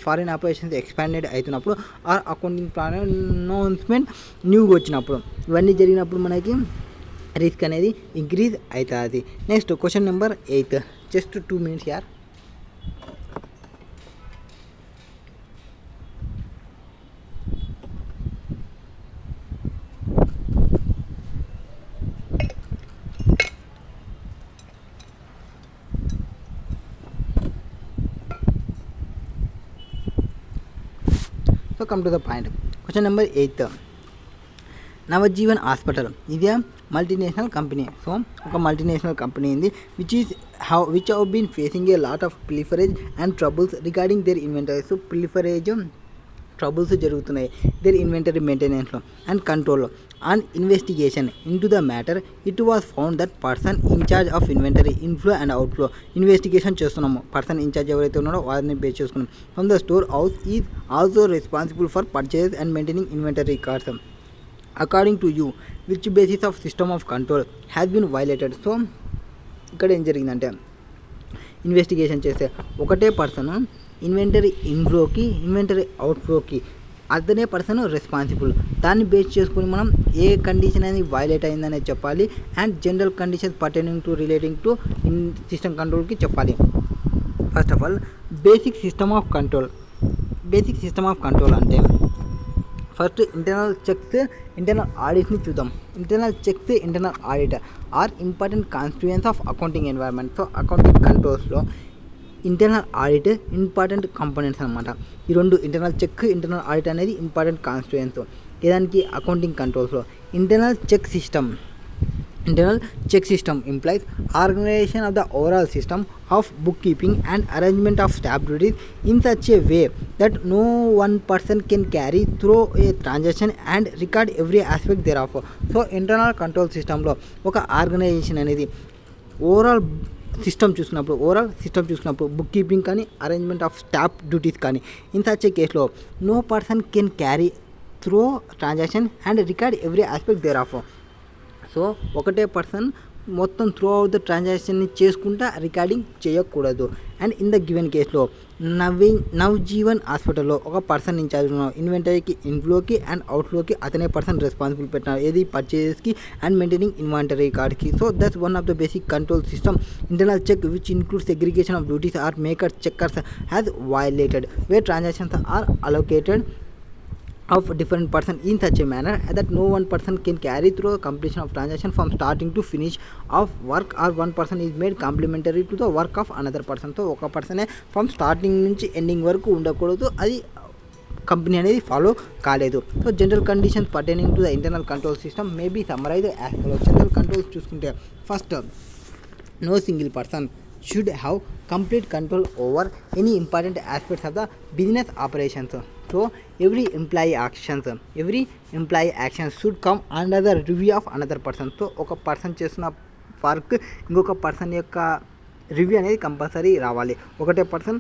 ఫారిన్ ఆపరేషన్స్ ఎక్స్పాండెడ్ అవుతున్నప్పుడు, ఆర్ అకౌంటింగ్ ప్రొనౌన్స్మెంట్ న్యూగా వచ్చినప్పుడు, ఇవన్నీ జరిగినప్పుడు మనకి రిస్క్ అనేది ఇంక్రీజ్ అవుతుంది. Next question number 8. Just 2 minutes యార్. So come to the point. Question number 8. Navjeevan hospital ఇది మల్టీనేషనల్ కంపెనీ. సో ఒక మల్టీనేషనల్ కంపెనీ ఉంది which have been facing a lot of pilferage and troubles regarding their inventory. So pilferage troubles జరుగుతున్నాయి their inventory మెయింటెనెన్స్లో and కంట్రోల్లో. On investigation into the matter it was found that person in charge of inventory inflow and outflow. Investigation చేస్తున్నాము, person in charge ఎవరైతే ఉన్నారో వారిని base చేసుకున్నాం. From the store house is also responsible for purchase and maintaining inventory records. According to you which basis of system of control has been violated. So ఇక్కడ ఏం జరిగిందంటే investigation చేస్తే ఒకటే పర్సన్ ఇన్వెంటరీ ఇన్ఫ్లోకి ఇన్వెంటరీ అవుట్ఫ్లోకి అతనే person responsible. దాన్ని base చేసుకుని మనం ఏ కండిషన్ అనేది వైలేట్ అయిందనేది చెప్పాలి and general conditions pertaining to relating to system కంట్రోల్కి చెప్పాలి. First of all basic system of control. Basic system of control అంటే ఫస్ట్ ఇంటర్నల్ చెక్స్, ఇంటర్నల్ ఆడిట్ని చూద్దాం. Internal checks, internal audit are important constituents of accounting environment. So accounting కంట్రోల్స్లో internal audit important components అనమాట. ఈ రెండు internal check, internal audit అనేది important constituents ఏదానికి accounting కంట్రోల్స్లో. Internal check system implies organization of the overall system of bookkeeping and arrangement of staff duties in such a way that no one person can carry through a transaction and record every aspect thereof. So internal control system లో ఒక organization అనేది overall system చూసుకున్నప్పుడు book keeping కానీ arrangement of staff duties కానీ in such a కేసులో no person can carry through transaction and record every aspect there of. So ఒకటే person మొత్తం through out the ట్రాన్సాక్షన్ని చేసుకుంటా రికార్డింగ్ చేయకూడదు. అండ్ ఇన్ ద గివెన్ కేసులో నవజీవన్ హాస్పిటల్లో ఒక పర్సన్ ఇన్ఛార్జ్ ఉన్నాడు. ఇన్వెంటరీకి ఇన్ఫ్లోకి అండ్ అవుట్ఫ్లోకి అతనే పర్సన్ రెస్పాన్సిబుల్ పెట్టినాడు, ఏది పర్చేజెస్కి అండ్ మెయింటైనింగ్ ఇన్వెంటరీ కార్డ్కి. So that's one of the basic control system. Internal check which include segregation of duties or makers checkers has violated where transactions are allocated of different person in such a manner that no one person can carry through a completion of transaction from starting to finish of work or one person is made complementary to the work of another person. So ఒక పర్సనే from starting నుంచి ending వరకు ఉండకూడదు, అది company అనేది follow కాలేదు. So general conditions pertaining to the internal control system may be summarized as follow. General controls చూసుకుంటే first, no single person should have complete control over any important aspects of the business operations. So every employee actions should come under the review of another person. So ఒక person చేస్తున్న work ఇంకొక person యొక్క review అనేది compulsory రావాలి. ఒకటే person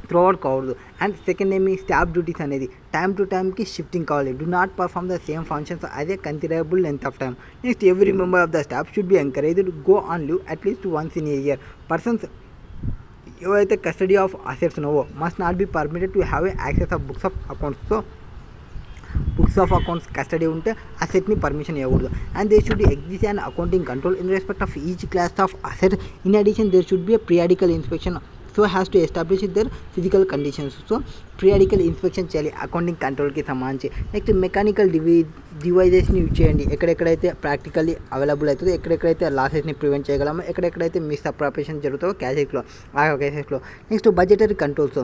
throughout కావద్దు. And second ఏమి stamp duties అనేది టైం టు టైంకి షిఫ్టింగ్ కావాలి. Do not perform the same functions అదే considerable length of time. Next every member of the staff should be encouraged go on leave at least once in a year. Persons ఎవరైతే custody of assets ఉన్నావో must not be permitted to have a access of books of accounts. So books of accounts custody ఉంటే అసెట్ని permission ఇవ్వకూడదు. And there should exist and accounting control in respect of each class of asset. In addition there should be a periodical inspection so has to establish there physical conditions. So periodical inspection చేయాలి accounting కంట్రోల్కి సంబంధించి. Next mechanical డివైజెస్ని use చేయండి ఎక్కడెక్కడైతే practically available అవుతుందో, ఎక్కడెక్కడైతే లాసెస్ని prevent చేయగలమో, ఎక్కడెక్కడైతే మిస్ అప్రాపరేషన్ జరుగుతాయో కేసెస్లో ఆ కేసెస్లో. Next budgetary controls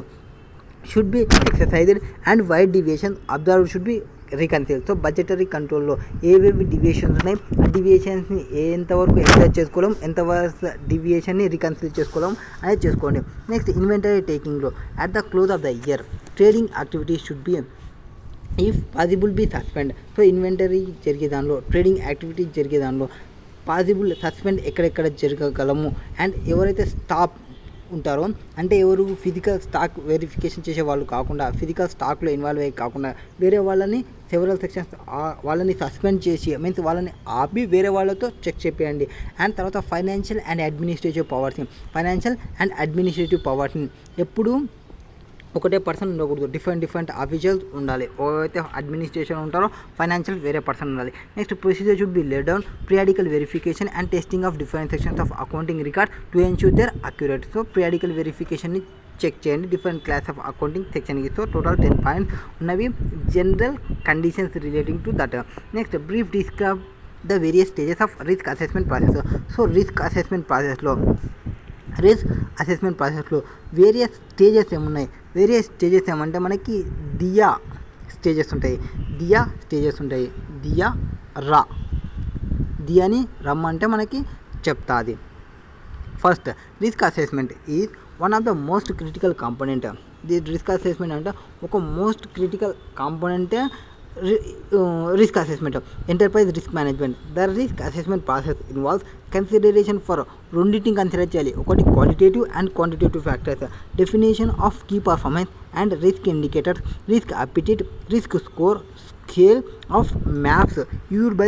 should be exercised and wide deviation observed should be రికన్సిల్. So budgetary కంట్రోల్లో ఏవేవి డివియేషన్స్ ఉన్నాయి, ఆ డివియేషన్స్ని ఎంతవరకు ఎక్సైజ్ చేసుకోవడం, ఎంతవరకు డివియేషన్ని రికన్సిల్ చేసుకోవడం అనేది చేసుకోండి. నెక్స్ట్ ఇన్వెంటరీ టేకింగ్లో at the close of the year trading activities should be if possible be suspend. So inventory జరిగే దానిలో, ట్రేడింగ్ యాక్టివిటీస్ జరిగే దానిలో పాసిబుల్ సస్పెండ్ ఎక్కడెక్కడ జరగగలము. అండ్ ఎవరైతే స్టాప్ ఉంటారో అంటే ఎవరు ఫిజికల్ స్టాక్ వెరిఫికేషన్ చేసే వాళ్ళు కాకుండా, ఫిజికల్ స్టాక్లో ఇన్వాల్వ్ అయ్యి కాకుండా వేరే వాళ్ళని సెవరల్ సెక్షన్స్ వాళ్ళని సస్పెండ్ చేసి మీన్స్ వాళ్ళని ఆపి వేరే వాళ్ళతో చెక్ చేయండి. అండ్ తర్వాత ఫైనాన్షియల్ అండ్ అడ్మినిస్ట్రేటివ్ పవర్స్ని ఎప్పుడు ఒకటే పర్సన్ ఉండకూడదు, డిఫరెంట్ ఆఫీషియల్స్ ఉండాలి. ఎవరైతే అడ్మినిస్ట్రేషన్ ఉంటారో ఫైనాన్షియల్ వేరే పర్సన్ ఉండాలి. Next procedure should be laid down periodical verification and testing of different sections of accounting record to ensure their accurate. So periodical వెరిఫికేషన్ని check చేయండి డిఫరెంట్ క్లాస్ ఆఫ్ అకౌంటింగ్ సెక్షన్కి. So total 10 points ఉన్నవి general conditions relating to that. Next brief describe the various stages of risk assessment process. So risk assessment ప్రాసెస్లో various stages ఏమున్నాయి, various stages ఏమంటే మనకి దియా stages ఉంటాయి, దియాని రమ్మంటే మనకి చెప్తాది. First risk assessment is one of the most critical component. The risk assessment అంటే ఒక మోస్ట్ క్రిటికల్ కాంపోనెంటే risk assessment. Enterprise risk management. The risk assessment process involves consideration for రెండింటిని కన్సిడర్ చేయాలి. ఒకటి qualitative and quantitative factors, definition of key performance and risk indicators, risk appetite, risk score, scale of maps used by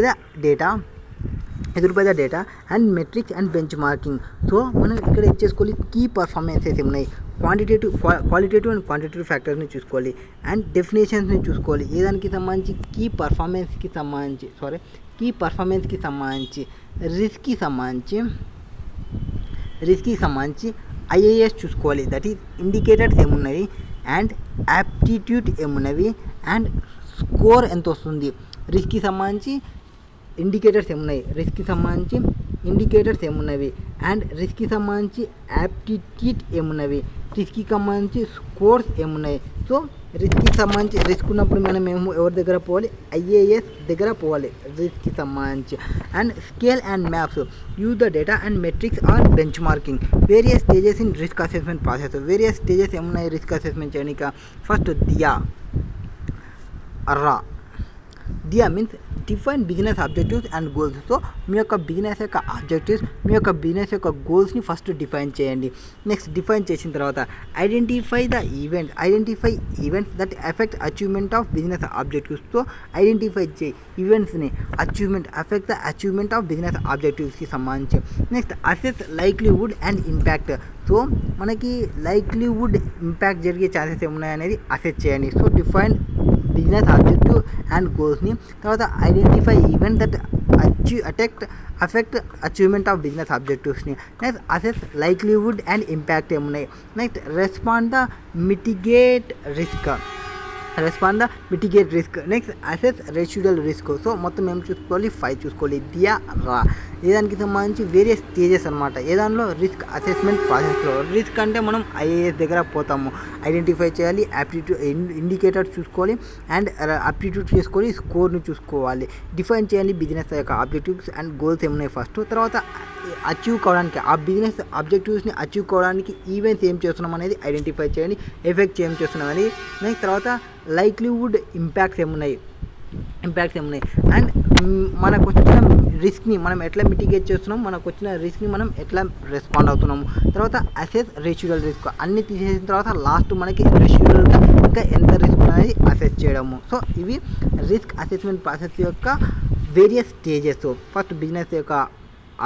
the data and metrics and benchmarking. So మనం ఇక్కడ చేసుకోవాలి key performances ఏమున్నాయి, qualitative and quantitative ఫ్యాక్టర్స్ని చూసుకోవాలి and డెఫినేషన్స్ని చూసుకోవాలి. ఏ దానికి సంబంధించి key పర్ఫార్మెన్స్కి సంబంధించి రిస్క్కి సంబంధించి ఐఏఎస్ చూసుకోవాలి. దట్ ఈజ్ ఇండికేటర్స్ ఏమున్నవి అండ్ యాప్టిట్యూడ్ ఏమున్నవి అండ్ స్కోర్ ఎంత వస్తుంది. రిస్క్కి సంబంధించి ఇండికేటర్స్ ఏమున్నవి అండ్ రిస్క్కి సంబంధించి యాప్టిట్యూడ్ ఏమున్నవి, రిస్క్కి సంబంధించి స్కోర్స్ ఏమున్నాయి. సో రిస్క్కి సంబంధించి రిస్క్ ఉన్నప్పుడు మనం ఎవరి దగ్గర పోవాలి, ఐఏఎస్ దగ్గర పోవాలి రిస్క్కి సంబంధించి. And scale and maps use the data and metrics or benchmarking. Various stages in risk assessment process. Various stages ఏమున్నాయి రిస్క్ అసెస్మెంట్ చేయడానికి. ఫస్ట్ దియా means define business objectives and goals. So మీ యొక్క business యొక్క objectives, మీ యొక్క business యొక్క గోల్స్ని ఫస్ట్ డిఫైన్ చేయండి. నెక్స్ట్ డిఫైన్ చేసిన తర్వాత identify events that effect achievement of business objectives. So identify చేయి ఈవెంట్స్ని affect the achievement of business ఆబ్జెక్టివ్స్కి సంబంధించి. Next assess likelihood and impact. So మనకి లైక్లీవుడ్ ఇంపాక్ట్ జరిగే ఛాన్సెస్ ఏమున్నాయనేది అసెస్ చేయండి. So define business objective and గోల్స్ని. తర్వాత identify event that affect achievement of business ఆబ్జెక్టివ్స్ని. Next assess likelihood and impact ఏమున్నాయి. Next respond the mitigate risk. Next assess residual risk. So మొత్తం ఏం చూసుకోవాలి, 5 చూసుకోవాలి. ఏ దానికి సంబంధించి వేరియస్ స్టేజెస్ అనమాట. ఏ దానిలో రిస్క్ అసెస్మెంట్ ప్రాసెస్లో. రిస్క్ అంటే మనం ఐఏఎస్ దగ్గర పోతాము, ఐడెంటిఫై చేయాలి, యాప్టిట్యూడ్ ఇండికేటర్స్ చూసుకోవాలి అండ్ అప్టిట్యూడ్ చేసుకోవాలి, స్కోర్ని చూసుకోవాలి, డిఫైన్ చేయాలి బిజినెస్ యొక్క ఆబ్జెక్టివ్స్ అండ్ గోల్స్ ఏమున్నాయి ఫస్ట్. తర్వాత అచీవ్ కావడానికి ఆ బిజినెస్ ఆబ్జెక్టివ్స్ని అచీవ్ కావడానికి ఈవెంట్స్ ఏం చేస్తున్నాం అనేది ఐడెంటిఫై చేయండి, ఎఫెక్ట్స్ ఏం చేస్తున్నాం అనేది. నెక్స్ట్ తర్వాత లైక్లీవుడ్ ఇంపాక్ట్స్ ఏమున్నాయి, ఇంపాక్ట్స్ ఏమున్నాయి అండ్ మనకు వచ్చిన రిస్క్ని మనం ఎట్లా మిటిగేట్ చేస్తున్నాం, మనకు వచ్చిన రిస్క్ని మనం ఎట్లా రెస్పాండ్ అవుతున్నాము, తర్వాత అసెస్ రెసిడ్యువల్ రిస్క్ అన్ని తీసేసిన తర్వాత లాస్ట్ మనకి రెసిడ్యువల్గా ఇంకా ఎంత రిస్క్ అనేది అసెస్ చేయడము. సో ఇవి రిస్క్ అసెస్మెంట్ ప్రాసెస్ యొక్క వేరియస్ స్టేజెస్. ఫస్ట్ బిజినెస్ యొక్క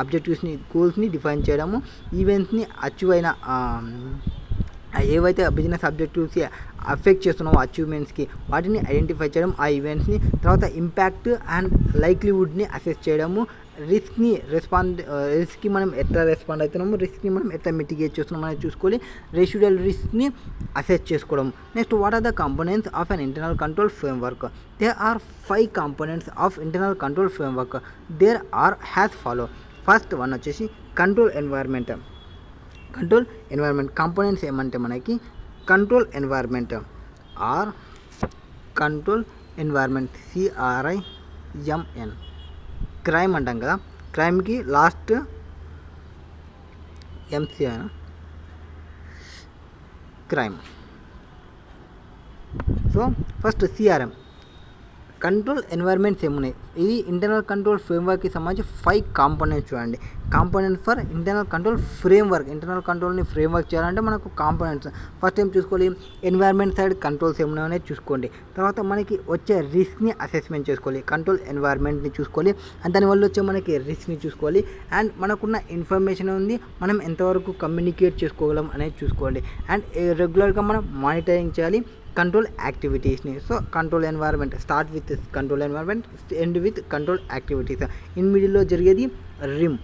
ఆబ్జెక్టివ్స్ని గోల్స్ని డిఫైన్ చేయడము, ఈవెంట్స్ని అచీవ్ అయిన ఏవైతే బిజినెస్ ఆబ్జెక్టివ్స్ అఫెక్ట్ చేస్తున్నామో అచీవ్మెంట్స్కి వాటిని ఐడెంటిఫై చేయడం, ఆ ఈవెంట్స్ని, తర్వాత ఇంపాక్ట్ అండ్ లైక్లీవుడ్ని అసెస్ చేయడము, రిస్క్కి మనం ఎట్లా రెస్పాండ్ అవుతున్నాము, రిస్క్ని మనం ఎట్లా మిటిగేట్ చేస్తున్నాం అనేది చూసుకోవాలి, రెసిడ్యువల్ రిస్క్ని అసెస్ చేసుకోవడం. Next what are the components of an internal control framework? There are 5 components of internal control framework. There are as follow. First one వచ్చేసి control environment. Control environment components ఏమంటే మనకి control environment or control environment CRIMN. Crime అంటాం కదా, క్రైమ్కి last MC crime. So first CRM control environments ఏమున్నాయి, ఇది internal control ఫ్రేమ్వర్క్కి సంబంధించి 5 కాంపోనెంట్స్ చూడండి. Components for internal control framework. Internal కంట్రోల్ని framework చేయాలంటే మనకు కాంపోనెంట్స్ ఫస్ట్ ఏం చూసుకోవాలి, ఎన్వైర్న్మెంట్ సైడ్ కంట్రోల్స్ ఏమున్నాయో అనేది చూసుకోండి. తర్వాత మనకి వచ్చే రిస్క్ని అసెస్మెంట్ చేసుకోవాలి, కంట్రోల్ ఎన్వైర్న్మెంట్ని చూసుకోవాలి, అండ్ దానివల్ల వచ్చే మనకి రిస్క్ని చూసుకోవాలి, అండ్ మనకున్న ఇన్ఫర్మేషన్ ఉంది మనం ఎంతవరకు కమ్యూనికేట్ చేసుకోగలం అనేది చూసుకోవాలి, అండ్ రెగ్యులర్గా మనం మానిటరింగ్ చేయాలి కంట్రోల్ యాక్టివిటీస్ని. So control environment start with control environment, end with control activities. In మిడిల్లో జరిగేది RIM.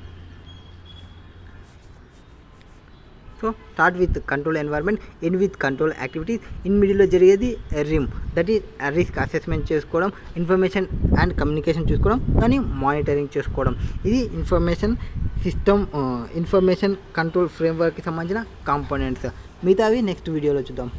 So start with control environment, end with control activities, in మిడిల్లో జరిగేది RIM, that is risk assessment చేసుకోవడం, information and communication చూసుకోవడం, దాన్ని monitoring చేసుకోవడం. ఇది information control ఫ్రేమ్వర్క్కి సంబంధించిన కాంపోనెంట్స్. మిగతావి నెక్స్ట్ వీడియోలో చూద్దాం.